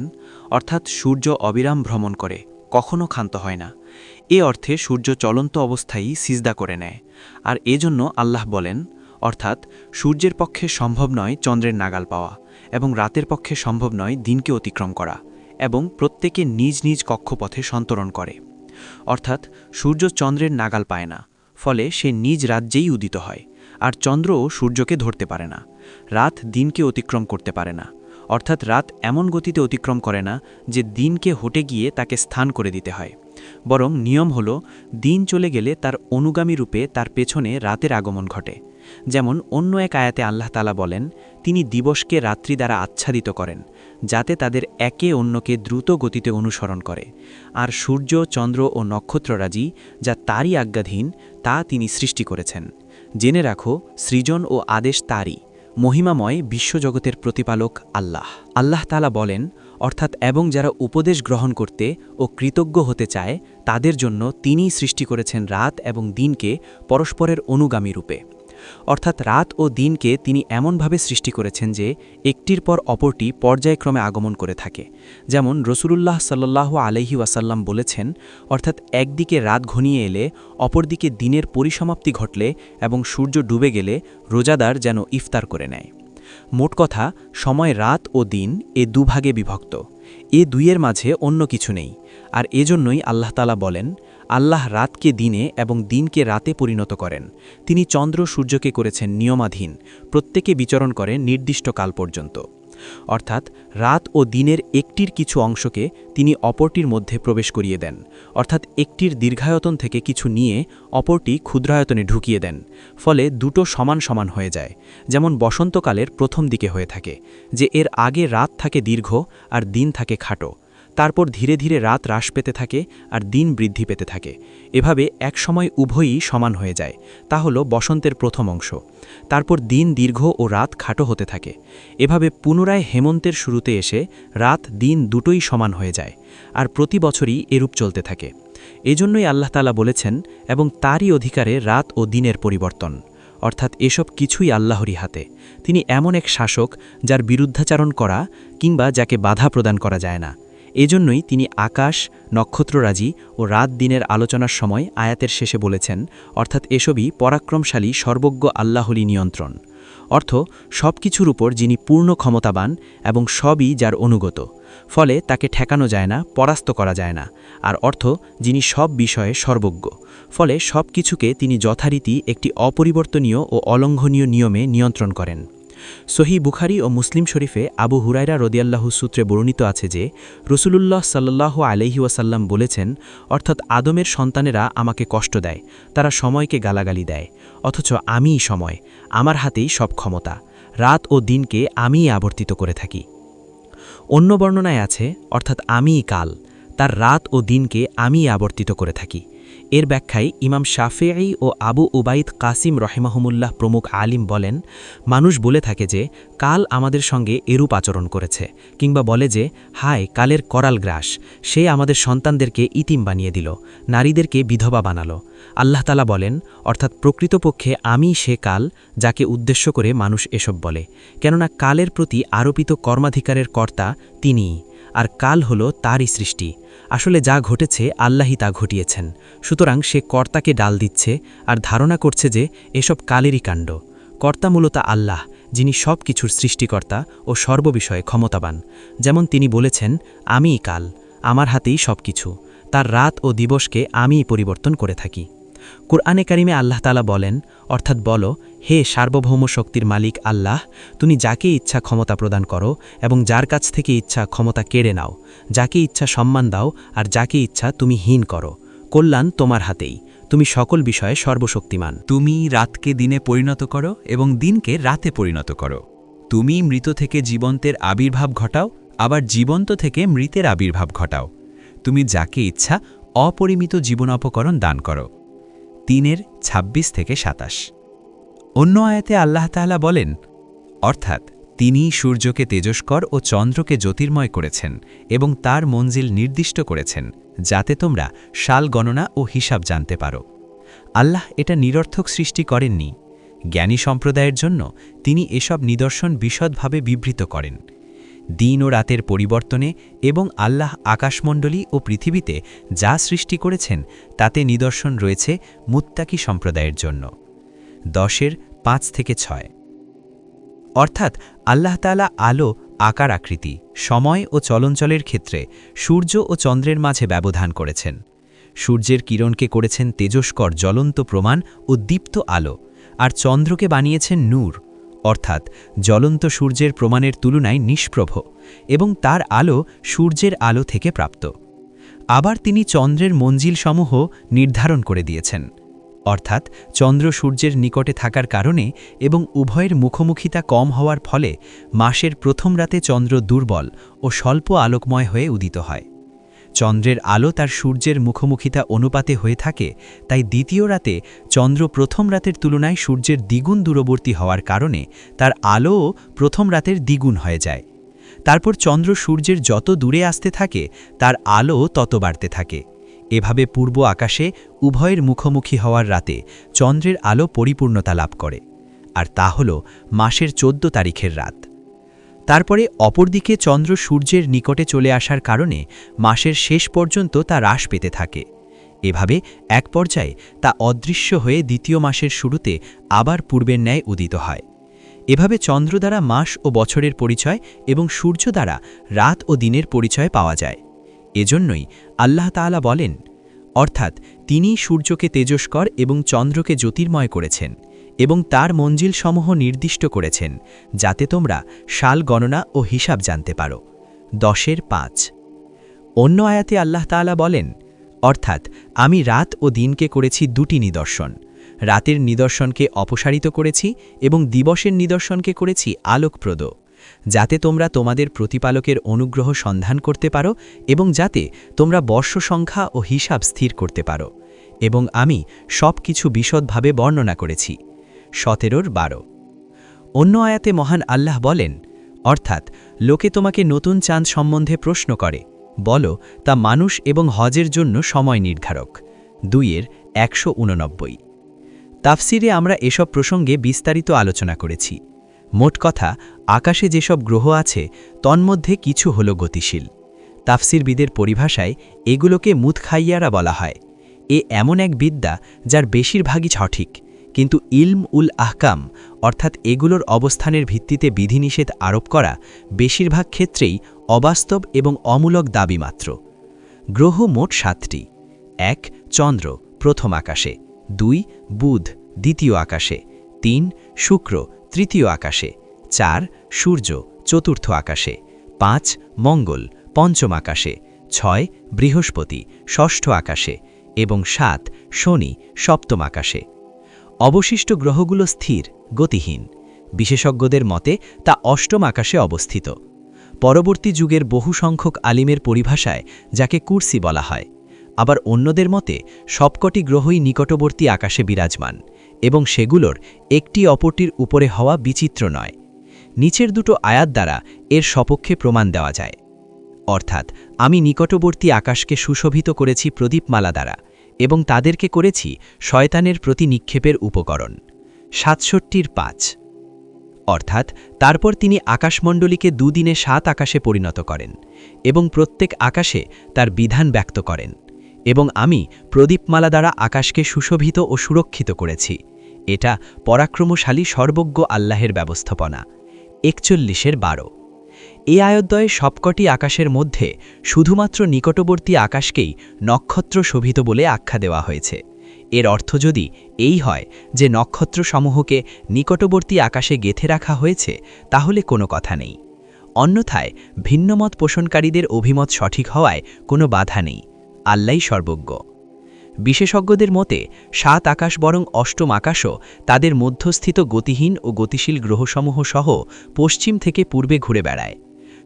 অর্থাৎ সূর্য অবিরাম ভ্রমণ করে, কখনো ক্ষান্ত হয় না। এ অর্থে সূর্য চলন্ত অবস্থায় সিজদা করে নেয়। আর এজন্য আল্লাহ বলেন, অর্থাৎ সূর্যের পক্ষে সম্ভব নয় চন্দ্রের নাগাল পাওয়া, এবং রাতের পক্ষে সম্ভব নয় দিনকে অতিক্রম করা। এবং প্রত্যেকে নিজ নিজ কক্ষপথে সন্তরণ করে। অর্থাৎ সূর্য চন্দ্রের নাগাল পায় না, ফলে সে নিজ রাজ্যেই উদিত হয়, আর চন্দ্রও সূর্যকে ধরতে পারে না। রাত দিনকে অতিক্রম করতে পারে না, অর্থাৎ রাত এমন গতিতে অতিক্রম করে না যে দিনকে হটে গিয়ে তাকে স্থান করে দিতে হয়, বরং নিয়ম হল দিন চলে গেলে তার অনুগামী রূপে তার পেছনে রাতের আগমন ঘটে। যেমন অন্য এক আয়াতে আল্লাহ তাআলা বলেন, তিনি দিবসকে রাত্রি দ্বারা আচ্ছাদিত করেন, যাতে তাদের একে অন্যকে দ্রুত গতিতে অনুসরণ করে। আর সূর্য, চন্দ্র ও নক্ষত্ররাজি যা তারই আজ্ঞাধীন, তা তিনি সৃষ্টি করেছেন। জেনে রাখো, সৃজন ও আদেশ তারই, মহিমাময় বিশ্বজগতের প্রতিপালক আল্লাহ। আল্লাহ তাআলা বলেন, অর্থাৎ এবং যারা উপদেশ গ্রহণ করতে ও কৃতজ্ঞ হতে চায় তাদের জন্য তিনিই সৃষ্টি করেছেন রাত এবং দিনকে পরস্পরের অনুগামী রূপে। অর্থাৎ রাত ও দিনকে তিনি এমনভাবে সৃষ্টি করেছেন যে একটির পর অপরটি পর্যায়ক্রমে আগমন করে থাকে। যেমন রাসূলুল্লাহ সাল্লাল্লাহু আলাইহি ওয়াসাল্লাম বলেছেন, অর্থাৎ একদিকে রাত ঘনিয়ে এলে অপরদিকে দিনের পরিসমাপ্তি ঘটলে এবং সূর্য ডুবে গেলে রোজাদার যেন ইফতার করে নেয়। মোট কথা, সময় রাত ও দিন এ দুভাগে বিভক্ত, এ দুইয়ের মাঝে অন্য কিছু নেই। আর এজন্যই আল্লাহ তাআলা বলেন, আল্লাহ রাতকে দিনে এবং দিনকে রাতে পরিণত করেন। তিনি চন্দ্র সূর্যকে করেছেন নিয়মাধীন, প্রত্যেকে বিচরণ করে নির্দিষ্ট কাল পর্যন্ত। অর্থাৎ রাত ও দিনের একটির কিছু অংশকে তিনি অপরটির মধ্যে প্রবেশ করিয়ে দেন, অর্থাৎ একটির দীর্ঘায়তন থেকে কিছু নিয়ে অপরটি ক্ষুদ্রায়তনে ঢুকিয়ে দেন, ফলে দুটো সমান সমান হয়ে যায়। যেমন বসন্তকালের প্রথম দিকে হয়ে থাকে, যে এর আগে রাত থাকে দীর্ঘ আর দিন থাকে খাটো, তারপর ধীরে ধীরে রাত হ্রাস পেতে থাকে আর দিন বৃদ্ধি পেতে থাকে। এভাবে এক সময় উভয়ই সমান হয়ে যায়, তা হল বসন্তের প্রথম অংশ। তারপর দিন দীর্ঘ ও রাত খাটো হতে থাকে। এভাবে পুনরায় হেমন্তের শুরুতে এসে রাত দিন দুটোই সমান হয়ে যায়, আর প্রতি বছরই এরূপ চলতে থাকে। এজন্যই আল্লাহ তাআলা বলেছেন, এবং তারই অধিকারে রাত ও দিনের পরিবর্তন। অর্থাৎ এসব কিছুই আল্লাহরই হাতে। তিনি এমন এক শাসক যার বিরুদ্ধাচারণ করা কিংবা যাকে বাধা প্রদান করা যায় না। এজন্যই তিনি আকাশ, নক্ষত্ররাজি ও রাত দিনের আলোচনার সময় আয়াতের শেষে বলেছেন, অর্থাৎ এসবই পরাক্রমশালী সর্বজ্ঞ আল্লাহরই নিয়ন্ত্রণ। অর্থ, সব কিছুর উপর যিনি পূর্ণ ক্ষমতাবান এবং সবই যার অনুগত, ফলে তাকে ঠেকানো যায় না, পরাস্ত করা যায় না। আর অর্থ, যিনি সব বিষয়ে সর্বজ্ঞ, ফলে সব কিছুকে তিনি যথারীতি একটি অপরিবর্তনীয় ও অলঙ্ঘনীয় নিয়মে নিয়ন্ত্রণ করেন। সহিহ বুখারী ও মুসলিম শরীফে আবু হুরায়রা রাদিয়াল্লাহু সূত্রে বর্ণিত আছে যে রাসূলুল্লাহ সাল্লাল্লাহু আলাইহি ওয়াসাল্লাম বলেছেন, অর্থাৎ আদমের সন্তানেরা আমাকে কষ্ট দেয়, তারা সময়কে গালাগালি দেয়, অথচ আমিই সময়, আমার হাতেই সব ক্ষমতা, রাত ও দিনকে আমিই আবর্তিত করে থাকি। অন্য বর্ণনায় আছে, অর্থাৎ আমিই কাল, তার রাত ও দিনকে আমিই আবর্তিত করে থাকি। এর ব্যাখ্যায় ইমাম শাফিঈ ও আবু উবাইদ কাসিম রহিমাহুমুল্লাহ প্রমুখ আলিম বলেন, মানুষ বলে থাকে যে কাল আমাদের সঙ্গে এরূপ আচরণ করেছে, কিংবা বলে যে হায় কালের করাল গ্রাস, সে আমাদের সন্তানদেরকে ইতিম বানিয়ে দিল, নারীদেরকে বিধবা বানালো। আল্লাহ তাআলা বলেন, অর্থাৎ প্রকৃতপক্ষে আমিই সে কাল যাকে উদ্দেশ্য করে মানুষ এসব বলে, কেননা কালের প্রতি আরোপিত কর্মাধিকারের কর্তা তিনিই, আর কাল হল তারই সৃষ্টি। আসলে যা ঘটেছে আল্লাহই তা ঘটিয়েছেন, সুতরাং সে কর্তাকে ডাল দিচ্ছে আর ধারণা করছে যে এসব কালেরই কাণ্ড। কর্তা মূলত আল্লাহ, যিনি সব কিছুর সৃষ্টিকর্তা ও সর্ববিষয়ে ক্ষমতাবান। যেমন তিনি বলেছেন, আমিই কাল, আমার হাতেই সব কিছু, তার রাত ও দিবসকে আমিই পরিবর্তন করে থাকি। কুরআনে কারিমে আল্লাহ তাআলা বলেন, অর্থাৎ বলো, হে সার্বভৌম শক্তির মালিক আল্লাহ, তুমি যাকে ইচ্ছা ক্ষমতা প্রদান করো এবং যার কাছ থেকে ইচ্ছা ক্ষমতা কেড়ে নাও, যাকে ইচ্ছা সম্মান দাও আর যাকে ইচ্ছা তুমি হীন করো। কল্যাণ তোমার হাতেই, তুমি সকল বিষয়ে সর্বশক্তিমান। তুমি রাতকে দিনে পরিণত করো এবং দিনকে রাতে পরিণত করো। তুমি মৃত থেকে জীবন্তের আবির্ভাব ঘটাও, আবার জীবন্ত থেকে মৃতের আবির্ভাব ঘটাও। তুমি যাকে ইচ্ছা অপরিমিত জীবনোপকরণ দান করো। 3:26-27। অন্য আয়াতে আল্লাহ তাআলা বলেন, অর্থাৎ তিনি সূর্যকে তেজস্কর ও চন্দ্রকে জ্যোতির্ময় করেছেন এবং তার মঞ্জিল নির্দিষ্ট করেছেন, যাতে তোমরা সাল গণনা ও হিসাব জানতে পারো। আল্লাহ এটা নিরর্থক সৃষ্টি করেননি। জ্ঞানী সম্প্রদায়ের জন্য তিনি এসব নিদর্শন বিশদভাবে বিবৃত করেন। দিন ও রাতের পরিবর্তনে এবং আল্লাহ আকাশমণ্ডলী ও পৃথিবীতে যা সৃষ্টি করেছেন তাতে নিদর্শন রয়েছে মুত্তাকি সম্প্রদায়ের জন্য। 10:5-6। অর্থাৎ আল্লাহ তাআলা আলো আকার আকৃতি, সময় ও চলনচলের ক্ষেত্রে সূর্য ও চন্দ্রের মাঝে ব্যবধান করেছেন। সূর্যের কিরণকে করেছেন তেজস্কর জ্বলন্ত প্রমাণ ও দীপ্ত আলো, আর চন্দ্রকে বানিয়েছেন নূর, অর্থাৎ জ্বলন্ত সূর্যের প্রমাণের তুলনায় নিষ্প্রভ, এবং তার আলো সূর্যের আলো থেকে প্রাপ্ত। আবার তিনি চন্দ্রের মঞ্জিলসমূহ নির্ধারণ করে দিয়েছেন, অর্থাৎ চন্দ্র সূর্যের নিকটে থাকার কারণে এবং উভয়ের মুখোমুখিতা কম হওয়ার ফলে মাসের প্রথম রাতে চন্দ্র দুর্বল ও স্বল্প আলোকময় হয়ে উদিত হয়। চন্দ্রের আলো তার সূর্যের মুখোমুখিতা অনুপাতে হয়ে থাকে, তাই দ্বিতীয় রাতে চন্দ্র প্রথম রাতের তুলনায় সূর্যের দ্বিগুণ দূরবর্তী হওয়ার কারণে তার আলোও প্রথম রাতের দ্বিগুণ হয়ে যায়। তারপর চন্দ্র সূর্যের যত দূরে আসতে থাকে তার আলো তত বাড়তে থাকে। এভাবে পূর্ব আকাশে উভয়ের মুখোমুখি হওয়ার রাতে চন্দ্রের আলো পরিপূর্ণতা লাভ করে, আর তা হল মাসের 14 তারিখের রাত। তারপরে অপরদিকে চন্দ্র সূর্যের নিকটে চলে আসার কারণে মাসের শেষ পর্যন্ত তা হ্রাস পেতে থাকে। এভাবে এক পর্যায়ে তা অদৃশ্য হয়ে দ্বিতীয় মাসের শুরুতে আবার পূর্বের ন্যায় উদিত হয়। এভাবে চন্দ্র দ্বারা মাস ও বছরের পরিচয় এবং সূর্য দ্বারা রাত ও দিনের পরিচয় পাওয়া যায়। এজন্যই আল্লাহ তাআলা বলেন, অর্থাৎ তিনিই সূর্যকে তেজস্কর এবং চন্দ্রকে জ্যোতির্ময় করেছেন এবং তার মঞ্জিলসমূহ নির্দিষ্ট করেছেন, যাতে তোমরা সাল গণনা ও হিসাব জানতে পারো। 10-5। অন্য আয়াতে আল্লাহ তাআলা বলেন, অর্থাৎ আমি রাত ও দিনকে করেছি দুটি নিদর্শন, রাতের নিদর্শনকে অপসারিত করেছি এবং দিবসের নিদর্শনকে করেছি আলোকপ্রদ, যাতে তোমরা তোমাদের প্রতিপালকের অনুগ্রহ সন্ধান করতে পারো এবং যাতে তোমরা বর্ষ সংখ্যা ও হিসাব স্থির করতে পারো, এবং আমি সব কিছু বিশদভাবে বর্ণনা করেছি। 17-12। অন্য আয়াতে মহান আল্লাহ বলেন, অর্থাৎ লোকে তোমাকে নতুন চাঁদ সম্বন্ধে প্রশ্ন করে, বলো তা মানুষ এবং হজের জন্য সময় নির্ধারক। 2-189। তাফসিরে আমরা এসব প্রসঙ্গে বিস্তারিত আলোচনা করেছি। মোট কথা, আকাশে যেসব গ্রহ আছে তন্মধ্যে কিছু হল গতিশীল। তাফসিরবিদের পরিভাষায় এগুলোকে মুতখাইয়ারা বলা হয়। এ এমন এক বিদ্যা যার বেশিরভাগই সঠিক, কিন্তু ইলম উল আহকাম অর্থাৎ এগুলোর অবস্থানের ভিত্তিতে বিধিনিষেধ আরোপ করা বেশিরভাগ ক্ষেত্রেই অবাস্তব এবং অমূলক দাবি মাত্র। গ্রহ মোট 7টি। 1 চন্দ্র প্রথম আকাশে, 2 বুধ দ্বিতীয় আকাশে, 3 শুক্র তৃতীয় আকাশে, 4 সূর্য চতুর্থ আকাশে, 5 মঙ্গল পঞ্চম আকাশে, 6 বৃহস্পতি ষষ্ঠ আকাশে এবং 7 শনি সপ্তম আকাশে। অবশিষ্ট গ্রহগুলো স্থির, গতিহীন। বিশেষজ্ঞদের মতে তা অষ্টম আকাশে অবস্থিত। পরবর্তী যুগের বহু সংখ্যক আলিমের পরিভাষায় যাকে কুরসি বলা হয়। আবার অন্যদের মতে সবকটি গ্রহই নিকটবর্তী আকাশে বিরাজমান এবং সেগুলোর একটি অপরটির উপরে হওয়া বিচিত্র নয়। নিচের দুটো আয়াত দ্বারা এর সপক্ষে প্রমাণ দেওয়া যায়, অর্থাৎ আমি নিকটবর্তী আকাশকে সুশোভিত করেছি প্রদীপমালা দ্বারা এবং তাদেরকে করেছি শয়তানের প্রতি নিক্ষেপের উপকরণ। 67-5। অর্থাৎ তারপর তিনি আকাশমণ্ডলীকে দুদিনে 7 আকাশে পরিণত করেন এবং প্রত্যেক আকাশে তার বিধান ব্যক্ত করেন, এবং আমি প্রদীপমালা দ্বারা আকাশকে সুশোভিত ও সুরক্ষিত করেছি। এটা পরাক্রমশালী সর্বজ্ঞ আল্লাহের ব্যবস্থাপনা। 41-12। এই আয়োদ্বয়ে সবকটি আকাশের মধ্যে শুধুমাত্র নিকটবর্তী আকাশকেই নক্ষত্র শোভিত বলে আখ্যা দেওয়া হয়েছে। এর অর্থ যদি এই হয় যে নক্ষত্রসমূহকে নিকটবর্তী আকাশে গেঁথে রাখা হয়েছে, তাহলে কোনো কথা নেই। অন্যথায় ভিন্নমত পোষণকারীদের অভিমত সঠিক হওয়ায় কোনো বাধা নেই। আল্লাহই সর্বজ্ঞ। বিশেষজ্ঞদের মতে 7 আকাশ বরং অষ্টম আকাশও তাদের মধ্যস্থিত গতিহীন ও গতিশীল গ্রহসমূহ সহ পশ্চিম থেকে পূর্বে ঘুরে বেড়ায়।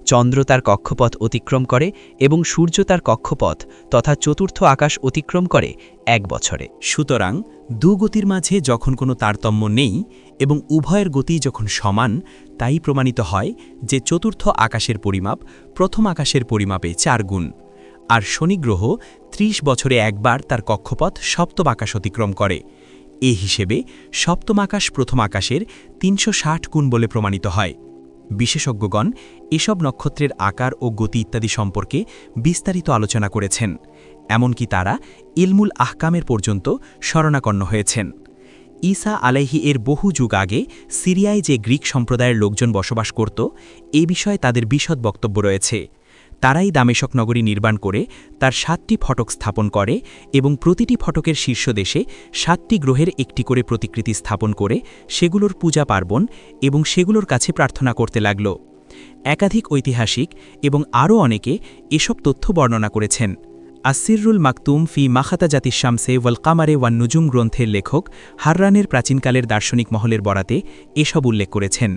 চন্দ্র তার কক্ষপথ অতিক্রম করে এবং সূর্য তার কক্ষপথ তথা চতুর্থ আকাশ অতিক্রম করে 1 বছরে। সুতরাং দুগতির মাঝে যখন কোনো তারতম্য নেই এবং উভয়ের গতি যখন সমান, তাই প্রমাণিত হয় যে চতুর্থ আকাশের পরিমাপ প্রথম আকাশের পরিমাপে 4 গুণ। আর শনি গ্রহ 30 বছরে একবার তার কক্ষপথ সপ্তম আকাশ অতিক্রম করে। এ হিসেবে সপ্তম আকাশ প্রথম আকাশের 360 গুণ বলে প্রমাণিত হয়। বিশেষজ্ঞগণ এসব নক্ষত্রের আকার ও গতি ইত্যাদি সম্পর্কে বিস্তারিত আলোচনা করেছেন, এমনকি তারা ইলমুল আহকামের পর্যন্ত শরণাপন্ন হয়েছেন। ঈসা আলাইহি এর বহু যুগ আগে সিরিয়ায় যে গ্রিক সম্প্রদায়ের লোকজন বসবাস করত এ বিষয়ে তাদের বিশদ বক্তব্য রয়েছে। তারাই দামেশক নগরী নির্মাণ করে তার 7টি ফটক স্থাপন করে এবং প্রতিটি ফটকের শীর্ষদেশে 7টি গ্রহের একটি করে প্রতিকৃতি স্থাপন করে সেগুলোর পূজা পার্বণ এবং সেগুলোর কাছে প্রার্থনা করতে লাগল। একাধিক ঐতিহাসিক এবং আরও অনেকে এসব তথ্য বর্ণনা করেছেন। আসিরুল মাকতুম ফি মাখাতা জাতির শামসে ওয়াল কামারে ওয়ান নুজুম গ্রন্থের লেখক হাররানের প্রাচীনকালের দার্শনিক মহলের বরাতে এসব উল্লেখ করেছেন।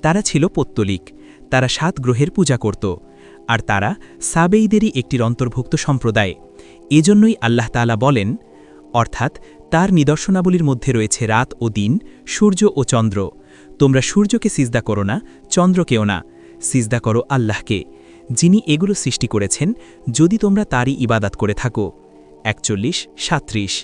তারা ছিল পৌত্তলিক, তারা 7 গ্রহের পূজা করত, আর তারা সাবেইদেরই একটির অন্তর্ভুক্ত সম্প্রদায়। এজন্যই আল্লাহ তাআলা বলেন, অর্থাৎ তার নিদর্শনাবলীর মধ্যে রয়েছে রাত ও দিন, সূর্য ও চন্দ্র। তোমরা সূর্যকে সিজদা করো না, চন্দ্রকেও না, সিজদা করো আল্লাহকে, যিনি এগুলো সৃষ্টি করেছেন, যদি তোমরা তারই ইবাদাত করে থাকো। 41-37।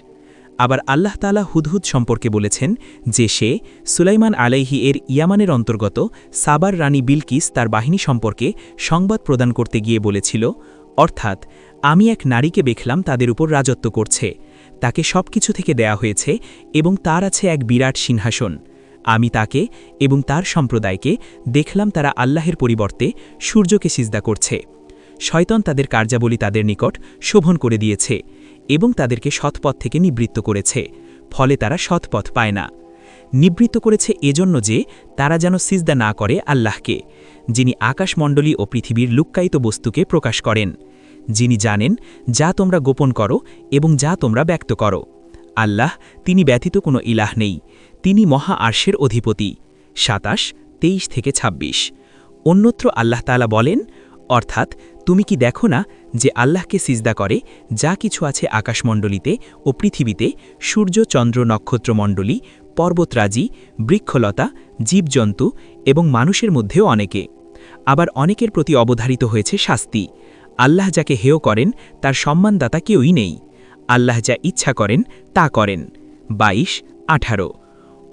আবার আল্লাহ তাআলা হুদহুদ সম্পর্কে বলেছেন যে সে সুলাইমান আলাইহি এর ইয়ামানের অন্তর্গত সাবার রানী বিলকিস তার বাহিনী সম্পর্কে সংবাদ প্রদান করতে গিয়ে বলেছিল, অর্থাৎ আমি এক নারীকে দেখলাম তাদের উপর রাজত্ব করছে, তাকে সবকিছু থেকে দেয়া হয়েছে এবং তার আছে এক বিরাট সিংহাসন। আমি তাকে এবং তার সম্প্রদায়কে দেখলাম তারা আল্লাহের পরিবর্তে সূর্যকে সিজদা করছে। শয়তান তাদের কার্যাবলী তাদের নিকট শোভন করে দিয়েছে এবং তাদেরকে সৎপথ থেকে নিবৃত্ত করেছে, ফলে তারা সৎপথ পায় না। নিবৃত্ত করেছে এজন্য যে তারা যেন সিজদা না করে আল্লাহকে, যিনি আকাশমণ্ডলী ও পৃথিবীর লুক্কায়িত বস্তুকে প্রকাশ করেন, যিনি জানেন যা তোমরা গোপন করো এবং যা তোমরা ব্যক্ত করো। আল্লাহ, তিনি ব্যতীত কোনো ইলাহ নেই, তিনি মহা আরশের অধিপতি। 27-23-26। অন্যত্র আল্লাহ তাআলা বলেন, অর্থাৎ তুমি কি দেখো না যে আল্লাহকে সিজদা করে যা কিছু আছে আকাশমণ্ডলীতে ও পৃথিবীতে, সূর্য, চন্দ্র, নক্ষত্রমণ্ডলী, পর্বতরাজি, বৃক্ষলতা, জীবজন্তু এবং মানুষের মধ্যেও অনেকে। আবার অনেকের প্রতি অবধারিত হয়েছে শাস্তি। আল্লাহ যাকে হেয় করেন তার সম্মানদাতা কেউই নেই। আল্লাহ যা ইচ্ছা করেন তা করেন। 22-18।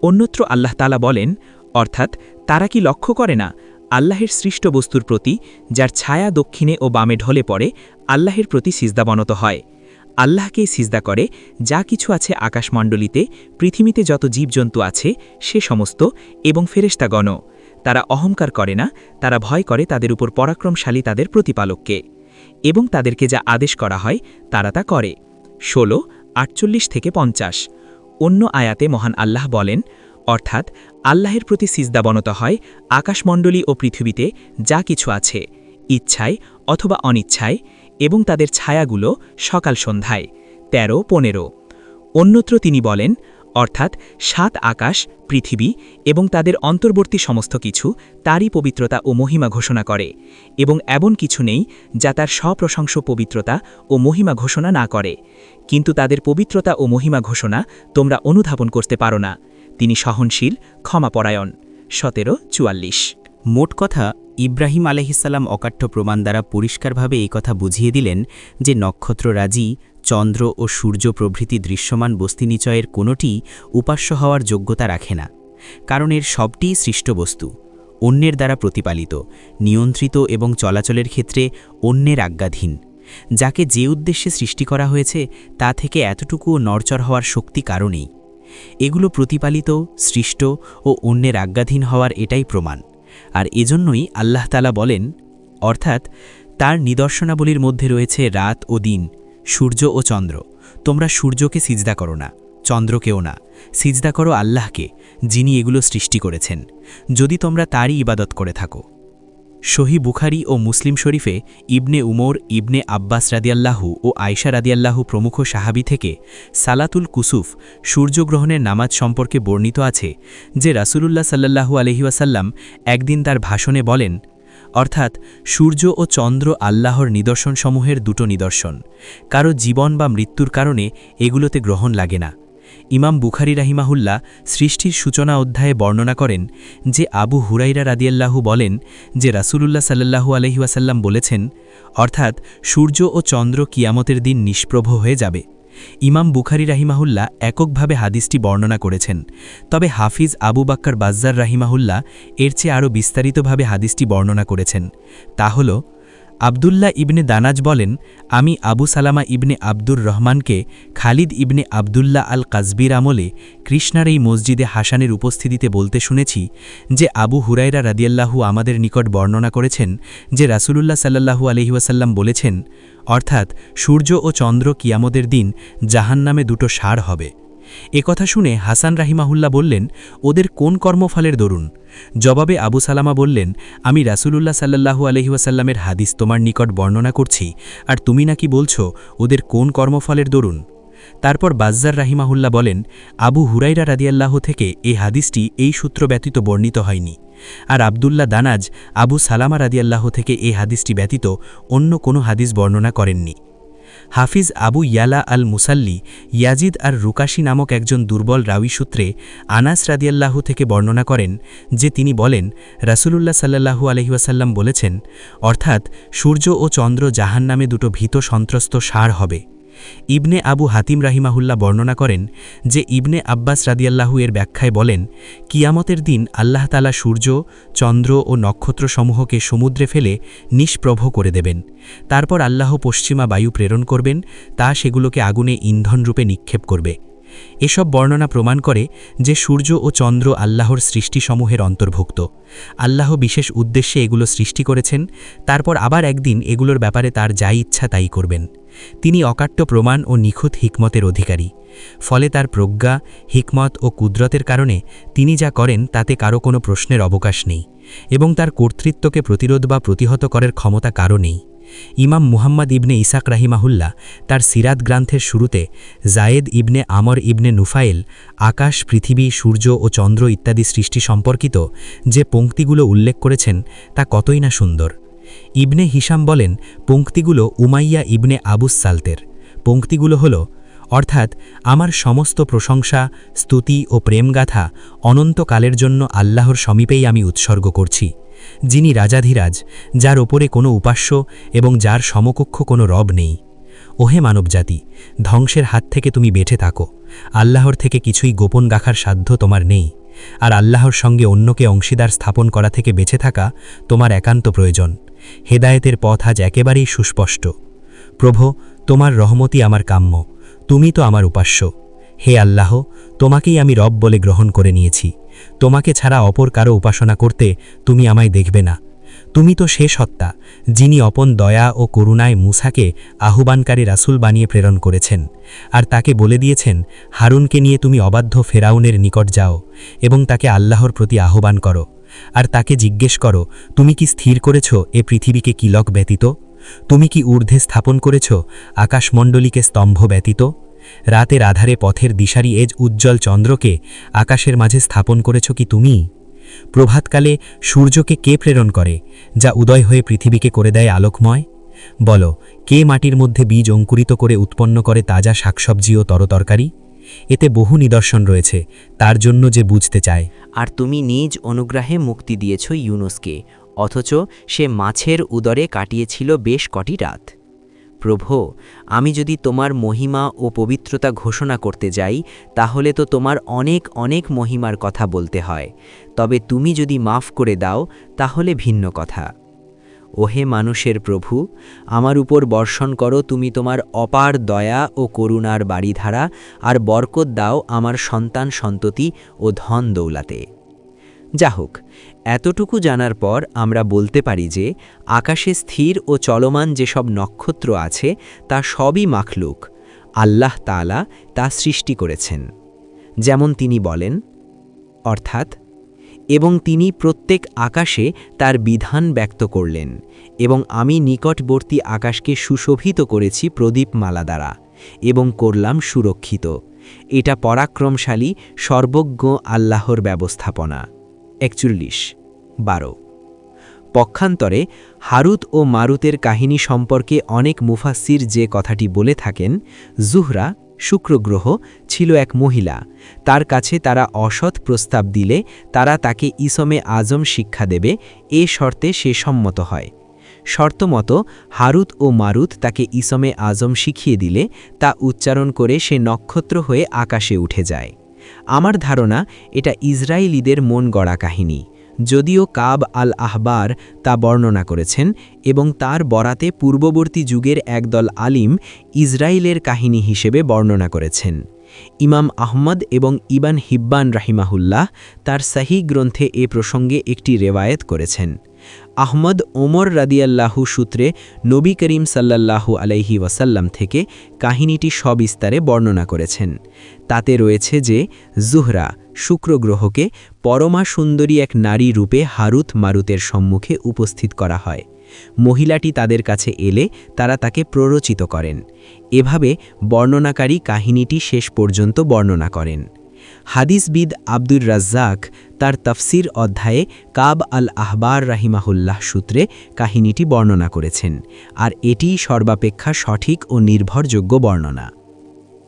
অন্যত্র আল্লাহ তাআলা বলেন, অর্থাৎ তারা কি লক্ষ্য করে না আল্লাহের সৃষ্ট বস্তুর প্রতি যার ছায়া দক্ষিণে ও বামে ঢলে পড়ে আল্লাহের প্রতি সিজদাবনত হয়। আল্লাহকেই সিজদা করে যা কিছু আছে আকাশমণ্ডলীতে, পৃথিবীতে যত জীবজন্তু আছে সে সমস্ত এবং ফেরেশতাগণ। তারা অহংকার করে না, তারা ভয় করে তাদের উপর পরাক্রমশালী তাদের প্রতিপালককে, এবং তাদেরকে যা আদেশ করা হয় তারা তা করে। 16-48-50। অন্য আয়াতে মহান আল্লাহ বলেন, অর্থাৎ আল্লাহের প্রতি সিজদাবনত হয় আকাশমণ্ডলী ও পৃথিবীতে যা কিছু আছে, ইচ্ছায় অথবা অনিচ্ছায়, এবং তাদের ছায়াগুলো সকাল সন্ধ্যায়। 13-15। অন্যত্র তিনি বলেন, অর্থাৎ 7 আকাশ, পৃথিবী এবং তাদের অন্তর্বর্তী সমস্ত কিছু তারই পবিত্রতা ও মহিমা ঘোষণা করে, এবং এমন কিছু নেই যা তার স্বপ্রশংস পবিত্রতা ও মহিমা ঘোষণা না করে, কিন্তু তাদের পবিত্রতা ও মহিমা ঘোষণা তোমরা অনুধাবন করতে পারো না। তিনি সহনশীল, ক্ষমাপরায়ণ। 17-44। মোট কথা, ইব্রাহিম আলাইহিসসালাম অকাঠ্য প্রমাণ দ্বারা পরিষ্কারভাবে এই কথা বুঝিয়ে দিলেন যে নক্ষত্ররাজি, চন্দ্র ও সূর্য প্রভৃতি দৃশ্যমান বস্তিনিচয়ের কোনোটি উপাস্য হওয়ার যোগ্যতা রাখে না, কারণ এর সবটিই সৃষ্ট বস্তু, অন্যের দ্বারা প্রতিপালিত, নিয়ন্ত্রিত এবং চলাচলের ক্ষেত্রে অন্যের আজ্ঞাধীন। যাকে যে উদ্দেশ্যে সৃষ্টি করা হয়েছে তা থেকে এতটুকুও নড়চড় হওয়ার শক্তি কারণেই। এগুলো প্রতিপালিত, সৃষ্ট ও অন্যের আজ্ঞাধীন হওয়ার এটাই প্রমাণ। আর এজন্যই আল্লাহ তাআলা বলেন, অর্থাৎ তার নিদর্শনাবলীর মধ্যে রয়েছে রাত ও দিন, সূর্য ও চন্দ্র। তোমরা সূর্যকে সিজদা করো না, চন্দ্রকেও না, সিজদা করো আল্লাহকে, যিনি এগুলো সৃষ্টি করেছেন, যদি তোমরা তারই ইবাদত করে থাকো। সহিহ বুখারী ও মুসলিম শরীফে ইবনে উমর, ইবনে আব্বাস রাদিয়াল্লাহু ও আয়েশা রাদিয়াল্লাহু প্রমুখ সাহাবী থেকে সালাতুল কুসুফ, সূর্যগ্রহণের নামাজ সম্পর্কে বর্ণিত আছে যে রাসূলুল্লাহ সাল্লাল্লাহু আলাইহি ওয়াসাল্লাম একদিন তার ভাষণে বলেন, অর্থাৎ সূর্য ও চন্দ্র আল্লাহর নিদর্শনসমূহের দুটো নিদর্শন, কারো জীবন বা মৃত্যুর কারণে এগুলোতে গ্রহণ লাগে না। ইমাম বুখারী রাহিমাহুল্লাহ সৃষ্টির সূচনা অধ্যায়ে বর্ণনা করেন যে আবু হুরাইরা রাদিয়াল্লাহু বলেন যে রাসূলুল্লাহ সাল্লাল্লাহু আলাইহি ওয়াসাল্লাম বলেছেন, অর্থাৎ সূর্য ও চন্দ্র কিয়ামতের দিন নিষ্প্রভ হয়ে যাবে। ইমাম বুখারী রাহিমাহুল্লাহ এককভাবে হাদিসটি বর্ণনা করেছেন, তবে হাফিজ আবু বাক্কার বাজ্জার রাহিমাহুল্লাহ এর চেয়ে আরও বিস্তারিতভাবে হাদিসটি বর্ণনা করেছেন। তা হল, আবদুল্লাহ ইবনে দানাজ বলেন, আমি আবু সালামা ইবনে আব্দুর রহমানকে খালিদ ইবনে আবদুল্লাহ আল কাজবির আমলে কৃষ্ণার এই মসজিদে হাসানের উপস্থিতিতে বলতে শুনেছি যে আবু হুরায়রা রাদিয়াল্লাহু আমাদের নিকট বর্ণনা করেছেন যে রাসূলুল্লাহ সাল্লাল্লাহু আলাইহি ওয়াসাল্লাম বলেছেন, অর্থাৎ সূর্য ও চন্দ্র কিয়ামতের দিন জাহান্নামে দুটো ষাঁড় হবে। কথা শুনে হাসান রাহিমাহুল্লাহ বললেন, ওদের কোন কর্মফলের দরুন? জবাবে আবু সালামা বললেন, আমি রাসূলুল্লাহ সাল্লাল্লাহু আলাইহি ওয়াসাল্লামের হাদিস তোমার নিকট বর্ণনা করছি, আর তুমি নাকি বলছো ওদের কোন কর্মফলের দরুন? তারপর বাজ্জার রাহিমাহুল্লাহ বলেন, আবু হুরাইরা রাদিয়াল্লাহু থেকে এই হাদিসটি এই সূত্র ব্যতীত বর্ণিত হয়নি, আর আবদুল্লাহ দানাজ আবু সালামা রাদিয়াল্লাহু থেকে এই হাদিসটি ব্যতীত অন্য কোনো হাদিস বর্ণনা করেননি। হাফিজ আবু ইয়ালা আল মুসাল্লি ইয়াজিদ আর রুকাশি নামক একজন দুর্বল রাউি সূত্রে আনাস রাদিয়াল্লাহু থেকে বর্ণনা করেন যে তিনি বলেন, রাসূলুল্লাহ সাল্লাল্লাহু আলাইহি ওয়াসাল্লাম বলেছেন, অর্থাৎ সূর্য ও চন্দ্র জাহান্নামে দুটো ভীত সন্ত্রস্ত ষাঁড় হবে। ইবনে আবু হাতিম রাহিমাহুল্লাহ বর্ণনা করেন যে ইবনে আব্বাস রাদিয়াল্লাহু এর ব্যাখ্যায় বলেন, কিয়ামতের দিন আল্লাহ তাআলা সূর্য, চন্দ্র ও নক্ষত্রসমূহকে সমুদ্রে ফেলে নিষ্প্রভ করে দেবেন। তারপর আল্লাহ পশ্চিমা বায়ু প্রেরণ করবেন, তা সেগুলোকে আগুনে ইন্ধনরূপে নিক্ষেপ করবে। এসব বর্ণনা প্রমাণ করে যে সূর্য ও চন্দ্র আল্লাহর সৃষ্টিসমূহের অন্তর্ভুক্ত। আল্লাহ বিশেষ উদ্দেশ্যে এগুলো সৃষ্টি করেছেন, তারপর আবার একদিন এগুলোর ব্যাপারে তার যা ইচ্ছা তাই করবেন। তিনি অকাট্য প্রমাণ ও নিখুঁত হিকমতের অধিকারী। ফলে তার প্রজ্ঞা, হিকমত ও কুদরতের কারণে তিনি যা করেন তাতে কারো কোনো প্রশ্নের অবকাশ নেই, এবং তার কর্তৃত্বকে প্রতিরোধ বা প্রতিহত করার ক্ষমতা কারও নেই। ইমাম মুহাম্মদ ইবনে ইসাক রাহিমাহুল্লাহ তার সিরাত গ্রন্থের শুরুতে জায়েদ ইবনে আমর ইবনে নুফাইল আকাশ, পৃথিবী, সূর্য ও চন্দ্র ইত্যাদি সৃষ্টি সম্পর্কিত যে পংক্তিগুলো উল্লেখ করেছেন তা কতই না সুন্দর। ইবনে হিশাম বলেন, পংক্তিগুলো উমাইয়া ইবনে আবুস সালতের। পংক্তিগুলো হল, অর্থাৎ আমার সমস্ত প্রশংসা, স্তুতি ও প্রেমগাথা অনন্তকালের জন্য আল্লাহর সমীপেই আমি উৎসর্গ করছি, যিনি রাজাধিরাজ, যার ওপরে কোনো উপাস্য এবং যার সমকক্ষ কোনো রব নেই। ওহে মানবজাতি, ধ্বংসের হাত থেকে তুমি বেঁচে থাকো। আল্লাহর থেকে কিছুই গোপন রাখার সাধ্য তোমার নেই, আর আল্লাহর সঙ্গে অন্যকে অংশীদার স্থাপন করা থেকে বেঁচে থাকা তোমার একান্ত প্রয়োজন। হেদায়েতের পথ আজ একেবারেই সুস্পষ্ট। প্রভো, তোমার রহমতই আমার কাম্য, তুমি তো আমার উপাস্য। হে আল্লাহ, তোমাকেই আমি রব বলে গ্রহণ করে নিয়েছি। তোমাকে ছাড়া অপর কারো উপাসনা করতে তুমি আমায় দেখবে না। তুমি তো সে সত্তা, যিনি অপন দয়া ও করুণায় মূসাকে আহ্বানকারী রাসূল বানিয়ে প্রেরণ করেছেন, আর তাকে বলে দিয়েছেন, হারুনকে নিয়ে তুমি অবাধ্য ফেরাউনের নিকট যাও এবং তাকে আল্লাহর প্রতি আহ্বান করো, আর তাকে জিজ্ঞেস করো, তুমি কি স্থির করেছ এ পৃথিবীকে কিলক ব্যতীত? তুমি কি ঊর্ধ্বে স্থাপন করেছ আকাশমণ্ডলীকে স্তম্ভ ব্যতীত? রাতের আধারে পথের দিশারি এজ উজ্জ্বল চন্দ্রকে আকাশের মাঝে স্থাপন করেছ কি তুমি? প্রভাতকালে সূর্যকে কে প্রেরণ করে, যা উদয় হয়ে পৃথিবীকে করে দেয় আলোকময়? বলো, কে মাটির মধ্যে বীজ অঙ্কুরিত করে উৎপন্ন করে তাজা শাকসবজি ও তরতরকারি? এতে বহু নিদর্শন রয়েছে তার জন্য যে বুঝতে চায়। আর তুমি নিজ অনুগ্রহে মুক্তি দিয়েছ ইউনুসকে, অথচ সে মাছের উদরে কাটিয়েছিল বেশ কটি রাত। প্রভু, আমি যদি তোমার মহিমা ও পবিত্রতা ঘোষণা করতে যাই তাহলে তো তোমার অনেক অনেক মহিমার কথা বলতে হয়, তবে তুমি যদি মাফ করে দাও তাহলে ভিন্ন কথা। ওহে মানুষের প্রভু, আমার উপর বর্ষণ করো তুমি তোমার অপার দয়া ও করুণার বাড়িধারা, আর বরকত দাও আমার সন্তান সন্ততি ও ধন দৌলাতে। যা হোক, এতটুকু জানার পর আমরা বলতে পারি যে আকাশে স্থির ও চলমান যেসব নক্ষত্র আছে তা সবই মাখলুক, আল্লাহ তাআলা তা সৃষ্টি করেছেন। যেমন তিনি বলেন, অর্থাৎ, এবং তিনি প্রত্যেক আকাশে তার বিধান ব্যক্ত করলেন, এবং আমি নিকটবর্তী আকাশকে সুশোভিত করেছি প্রদীপমালা দ্বারা, এবং করলাম সুরক্ষিত। এটা পরাক্রমশালী সর্বজ্ঞ আল্লাহর ব্যবস্থাপনা। 41-12। পক্ষান্তরে হারুত ও মারুতের কাহিনী সম্পর্কে অনেক মুফাসসির যে কথাটি বলে থাকেন, জুহরা, শুক্রগ্রহ, ছিল এক মহিলা। তার কাছে তারা অসৎ প্রস্তাব দিলে তারা তাকে ইসমে আজম শিক্ষা দেবে, এ শর্তে সে সম্মত হয়। শর্তমতো হারুত ও মারুত তাকে ইসমে আজম শিখিয়ে দিলে তা উচ্চারণ করে সে নক্ষত্র হয়ে আকাশে উঠে যায়। আমার ধারণা এটা ইসরায়েলীদের মন গড়া কাহিনী। যদিও কাব আল আহবার তা বর্ণনা করেছেন এবং তার বরাতে পূর্ববর্তী যুগের একদল আলিম ইসরায়েলের কাহিনী হিসেবে বর্ণনা করেছেন। ইমাম আহমদ এবং ইবান হিব্বান রাহিমাহুল্লাহ তার সহি গ্রন্থে এ প্রসঙ্গে একটি রেওয়ায়েত করেছেন। আহমদ ওমর রাদিয়াল্লাহু সূত্রে নবী করিম সাল্লাল্লাহু আলাইহি ওয়াসাল্লাম থেকে কাহিনীটি সবিস্তারে বর্ণনা করেছেন। তাতে রয়েছে যে জুহরা শুক্র গ্রহকে পরমা সুন্দরী এক নারী রূপে হারুত মারুতের সম্মুখে উপস্থিত করা হয়। মহিলাটি তাদের কাছে এলে তারা তাকে প্ররোচিত করেন। এভাবে বর্ণনাকারী কাহিনীটি শেষ পর্যন্ত বর্ণনা করেন। হাদিসবিদ আব্দুর রাজ্জাক তার তফসির অধ্যায়ে কাব আল আহবার রাহিমাহুল্লাহ সূত্রে কাহিনীটি বর্ণনা করেছেন, আর এটিই সর্বাপেক্ষা সঠিক ও নির্ভরযোগ্য বর্ণনা।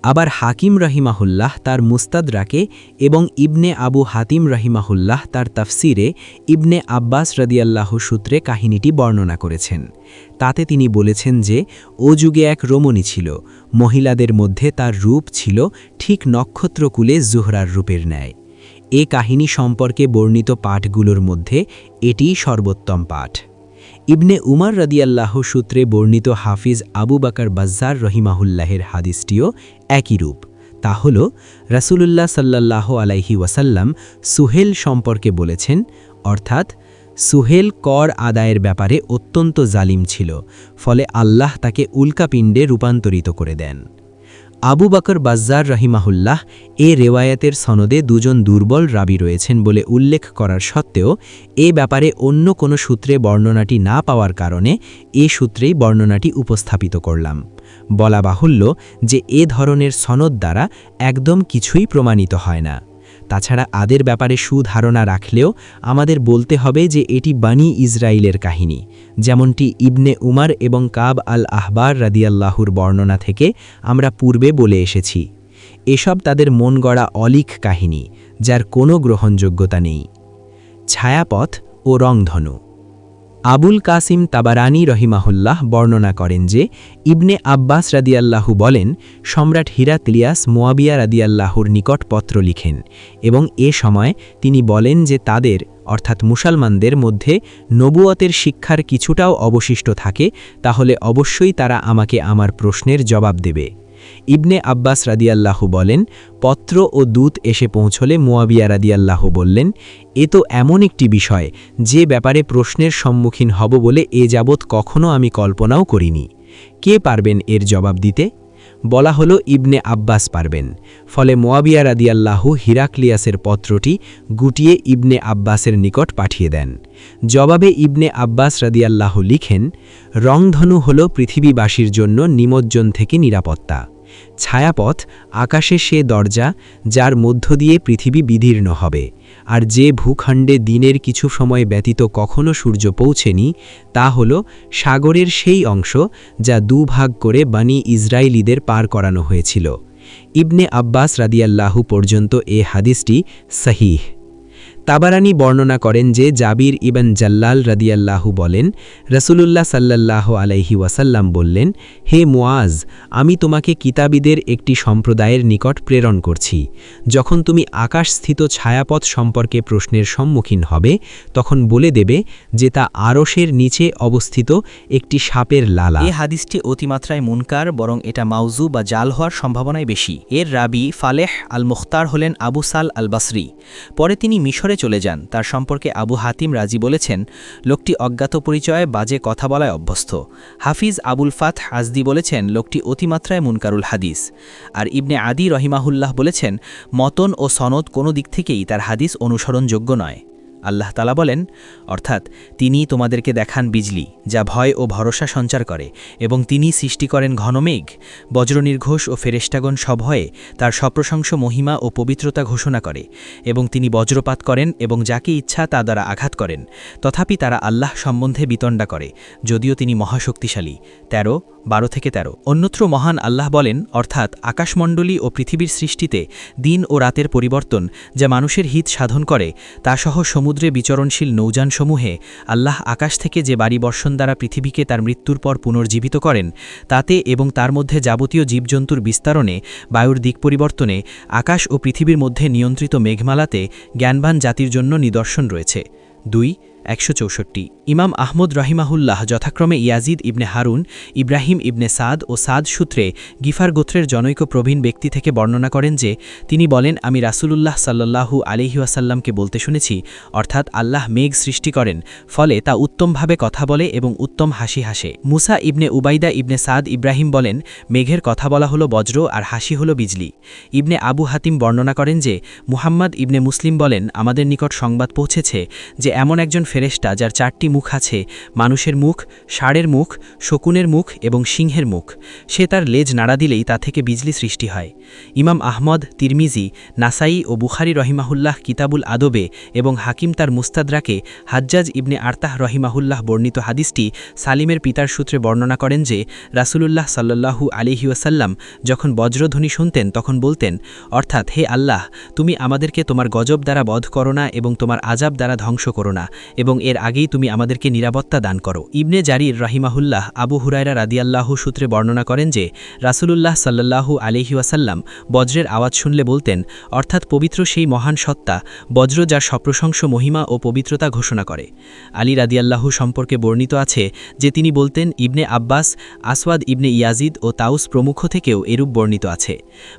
আবার হাকিম রাহিমাহুল্লাহ তার মুস্তাদরাকে এবং ইবনে আবু হাতিম রাহিমাহুল্লাহ তার তফসিরে ইবনে আব্বাস রাদিয়াল্লাহু সূত্রে কাহিনীটি বর্ণনা করেছেন। তাতে তিনি বলেছেন যে ও যুগে এক রমণী ছিল, মহিলাদের মধ্যে তার রূপ ছিল ঠিক নক্ষত্রকুলে জুহরার রূপের ন্যায়। এ কাহিনী সম্পর্কে বর্ণিত পাঠগুলোর মধ্যে এটিই সর্বোত্তম পাঠ। ইবনে উমর রাদিয়াল্লাহু সূত্রে বর্ণিত হাফিজ আবু বাকর বাজ্জার রহিমাহুল্লাহের হাদিসটিও একই রূপ। তা হল রাসূলুল্লাহ সাল্লাল্লাহু আলাইহি ওয়াসাল্লাম সুহেল সম্পর্কে বলেছেন, অর্থাৎ সুহেল কর আদায়ের ব্যাপারে অত্যন্ত জালিম ছিল, ফলে আল্লাহ তাকে উল্কাপিণ্ডে রূপান্তরিত করে দেন। আবু বকর বাজ্জার রহিমাহুল্লাহ এ রেওয়ায়াতের সনদে দুজন দুর্বল রাবি রয়েছেন বলে উল্লেখ করার সত্ত্বেও এ ব্যাপারে অন্য কোনো সূত্রে বর্ণনাটি না পাওয়ার কারণে এ সূত্রেই বর্ণনাটি উপস্থাপিত করলাম। বলা বাহুল্য যে এ ধরনের সনদ দ্বারা একদম কিছুই প্রমাণিত হয় না। তাছাড়া আদের ব্যাপারে সুধারণা রাখলেও আমাদের বলতে হবে যে এটি বানি ইসরায়েলের কাহিনী, যেমনটি ইবনে উমর এবং কাব আল আহবার রাদিয়াল্লাহুর বর্ণনা থেকে আমরা পূর্বে বলে এসেছি। এসব তাদের মন গড়া অলিক কাহিনী, যার কোনো গ্রহণযোগ্যতা নেই। ছায়াপথ ও রংধনু। আবুল কাসিম তাবারানী রহিমাহুল্লাহ বর্ণনা করেন যে ইবনে আব্বাস রাদিয়াল্লাহু বলেন, সম্রাট হিরাক্লিয়াস মুয়াবিয়া রাদিয়াল্লাহুর নিকট পত্র লিখেন এবং এ সময় তিনি বলেন যে তাদের অর্থাৎ মুসলমানদের মধ্যে নবুয়তের শিক্ষার কিছুটাও অবশিষ্ট থাকে, তাহলে অবশ্যই তারা আমাকে আমার প্রশ্নের জবাব দেবে। ইবনে আব্বাস রাদিয়াল্লাহু বলেন, পত্র ও দূত এসে পৌঁছলে মুয়াবিয়া রাদিয়াল্লাহু বললেন, এ তো এমন একটি বিষয় যে ব্যাপারে প্রশ্নের সম্মুখীন হব বলে এ যাবৎ কখনো আমি কল্পনাও করিনি। কে পারবেন এর জবাব দিতে? বলা হলো ইবনে আব্বাস পারবেন। ফলে মুয়াবিয়া রাদিয়াল্লাহু হিরাক্লিয়াসের পত্রটি গুটিয়ে ইবনে আব্বাসের নিকট পাঠিয়ে দেন। জবাবে ইবনে আব্বাস রাদিয়াল্লাহু লিখেন, রংধনু হল পৃথিবীবাসীর জন্য নিমজ্জন থেকে নিরাপত্তা। ছায়াপথ আকাশে সে দরজা যার মধ্য দিয়ে পৃথিবী বিদীর্ণ হবে, আর যে ভূখণ্ডে দিনের কিছু সময় ব্যতীত কখনো সূর্য পৌঁছেনি তা হল সাগরের সেই অংশ যা দুভাগ করে বানি ইসরায়েলিদের পার করানো হয়েছিল। ইবনে আব্বাস রাদিয়াল্লাহু পর্যন্ত এ হাদিসটি সহিহ। তাবারানী বর্ণনা করেন যে জাবির ইবন জাল্লাল রাদিয়াল্লাহু বলেন, রাসূলুল্লাহ সাল্লাল্লাহু আলাইহি ওয়াসাল্লাম বললেন, হে মুআজ, আমি তোমাকে কিতাবীদের একটি সম্প্রদায়ের নিকট প্রেরণ করছি। যখন তুমি আকাশস্থিত ছায়াপথ সম্পর্কে প্রশ্নের সম্মুখীন হবে তখন বলে দেবে যে তা আরশের নিচে অবস্থিত একটি সাপের লালা। এ হাদিসটি অতিমাত্রায় মুনকার, বরং এটা মাউজু বা জাল হওয়ার সম্ভাবনাই বেশি। এর রাবি ফালেহ আল মুখতার হলেন আবু সাল আল বাসরি। পরে তিনি মিশরে চলে যান। তার সম্পর্কে আবু হাতিম রাজি বলেছেন, লোকটি অজ্ঞাত পরিচয়ে বাজে কথা বলায় অভ্যস্ত। হাফিজ আবুল ফাতহ আজদি বলেছেন, লোকটি অতিমাত্রায় মুনকারুল হাদিস। আর ইবনে আদি রহিমাহুল্লাহ বলেছেন, মতন ও সনদ কোনো দিক থেকেই তার হাদিস অনুসরণযোগ্য নয়। আল্লাহ তাআলা বলেন, অর্থাৎ তিনি তোমাদেরকে দেখান বিজলি যা ভয় ও ভরসা সঞ্চার করে, এবং তিনি সৃষ্টি করেন ঘনমেঘ। বজ্রনির্ঘোষ ও ফেরেশতাগণ সভয়ে তার সপ্রশংস মহিমা ও পবিত্রতা ঘোষণা করে, এবং তিনি বজ্রপাত করেন এবং যাকে ইচ্ছা তা দ্বারা আঘাত করেন। তথাপি তারা আল্লাহ সম্বন্ধে বিতণ্ডা করে, যদিও তিনি মহাশক্তিশালী। 12-13। অন্যত্র মহান আল্লাহ বলেন, অর্থাৎ আকাশমণ্ডলী ও পৃথিবীর সৃষ্টিতে দিন ও রাতের পরিবর্তন যা মানুষের হিত সাধন করে, তা সহ সমুদ্রে বিচরণশীল নৌযানসমূহে আল্লাহ আকাশ থেকে যে বাড়ি বর্ষণ দ্বারা পৃথিবীকে তার মৃত্যুর পর পুনর্জীবিত করেন, তাতে এবং তার মধ্যে যাবতীয় জীবজন্তুর বিস্তারণে, বায়ুর দিক পরিবর্তনে, আকাশ ও পৃথিবীর মধ্যে নিয়ন্ত্রিত মেঘমালাতে জ্ঞানবান জাতির জন্য নিদর্শন রয়েছে। 2 164 ইমাম আহমদ রহিমাহুল্লাহ যথাক্রমে ইয়াজিদ ইবনে হারুন ইব্রাহিম ইবনে সাদ ও সাদ সূত্রে গিফার গোত্রের জনৈক প্রবীণ ব্যক্তি থেকে বর্ণনা করেন যে তিনি বলেন আমি রাসূলুল্লাহ সাল্লাল্লাহু আলাইহি ওয়াসাল্লামকে বলতে শুনেছি অর্থাৎ আল্লাহ মেঘ সৃষ্টি করেন ফলে তা উত্তমভাবে কথা বলে এবং উত্তম হাসি হাসে মুসা ইবনে উবাইদা ইবনে সাদ ইব্রাহিম বলেন মেঘের কথা বলা হলো বজ্র আর হাসি হলো বিজলি ইবনে আবু হাতিম বর্ণনা করেন যে মুহাম্মদ ইবনে মুসলিম বলেন আমাদের নিকট সংবাদ পৌঁছেছে যে এমন একজন ফেরেশতা যার 4টি মুখ আছে মানুষের মুখ ষাঁড়ের মুখ শকুনের মুখ এবং সিংহের মুখ সে তার লেজ নাড়া দিলেই তা থেকে বিজলি সৃষ্টি হয় ইমাম আহমদ তিরমিজি নাসাই ও বুখারী রহিমাহুল্লাহ কিতাবুল আদবে এবং হাকিম তার মুস্তাদরাকে হাজ্জাজ ইবনে আরতাহ রহিমাহুল্লাহ বর্ণিত হাদিসটি সালিমের পিতার সূত্রে বর্ণনা করেন যে রাসূলুল্লাহ সাল্লাল্লাহু আলাইহি ওয়াসাল্লাম যখন বজ্রধ্বনি শুনতেন তখন বলতেন অর্থাৎ হে আল্লাহ তুমি আমাদেরকে তোমার গজব দ্বারা বধ করো না এবং তোমার আযাব দ্বারা ধ্বংস করো না এবং এর আগেই তুমি আমাদেরকে নিরাপত্তা দান করো ইবনে জারির রাহিমাহুল্লাহ আবু হুরায়রা রাদিয়াল্লাহু সূত্রে বর্ণনা করেন যে রাসূলুল্লাহ সাল্লাল্লাহু আলাইহি ওয়াসাল্লাম বজ্রের আওয়াজ শুনলে বলতেন অর্থাৎ পবিত্র সেই মহান সত্তা বজ্র যার সপ্রশংস মহিমা ও পবিত্রতা ঘোষণা করে আলী রাদিয়াল্লাহু সম্পর্কে বর্ণিত আছে যে তিনি বলতেন ইবনে আব্বাস আসওয়াদ ইবনে ইয়াজিদ ও তাউস প্রমুখ থেকেও এরূপ বর্ণিত আছে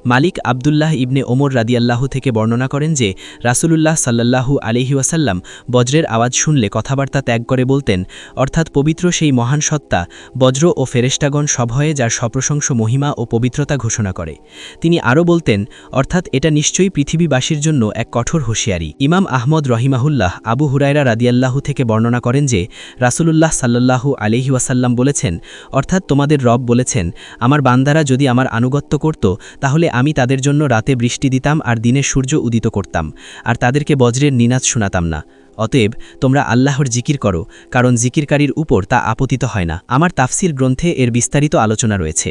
মালিক আবদুল্লাহ ইবনে ওমর রাদিয়াল্লাহু থেকে বর্ণনা করেন যে রাসূলুল্লাহ সাল্লাল্লাহু আলাইহি ওয়াসাল্লাম বজ্রের আওয়াজ শুনলে কথাবার্তা ত্যাগ করে বলতেন অর্থাৎ পবিত্র সেই মহান সত্তা বজ্র ও ফেরেশতাগণ সভয়ে যার সপ্রশংস মহিমা ও পবিত্রতা ঘোষণা করে তিনি আরও বলতেন অর্থাৎ এটা নিশ্চয়ই পৃথিবীবাসীর জন্য এক কঠোর হুঁশিয়ারি ইমাম আহমদ রহিমাহুল্লাহ আবু হুরায়রা রাদিয়াল্লাহু থেকে বর্ণনা করেন যে রাসূলুল্লাহ সাল্লাল্লাহু আলাইহি ওয়াসাল্লাম বলেছেন অর্থাৎ তোমাদের রব বলেছেন আমার বান্দারা যদি আমার আনুগত্য করত তাহলে আমি তাদের জন্য রাতে বৃষ্টি দিতাম আর দিনে সূর্য উদিত করতাম আর তাদেরকে বজ্রের নিনাদ শোনাতাম না অতএব তোমরা আল্লাহর জিকির করো কারণ জিকিরকারীর উপর তা আপতিত হয় না আমার তাফসির গ্রন্থে এর বিস্তারিত আলোচনা রয়েছে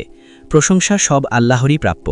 প্রশংসা সব আল্লাহরই প্রাপ্য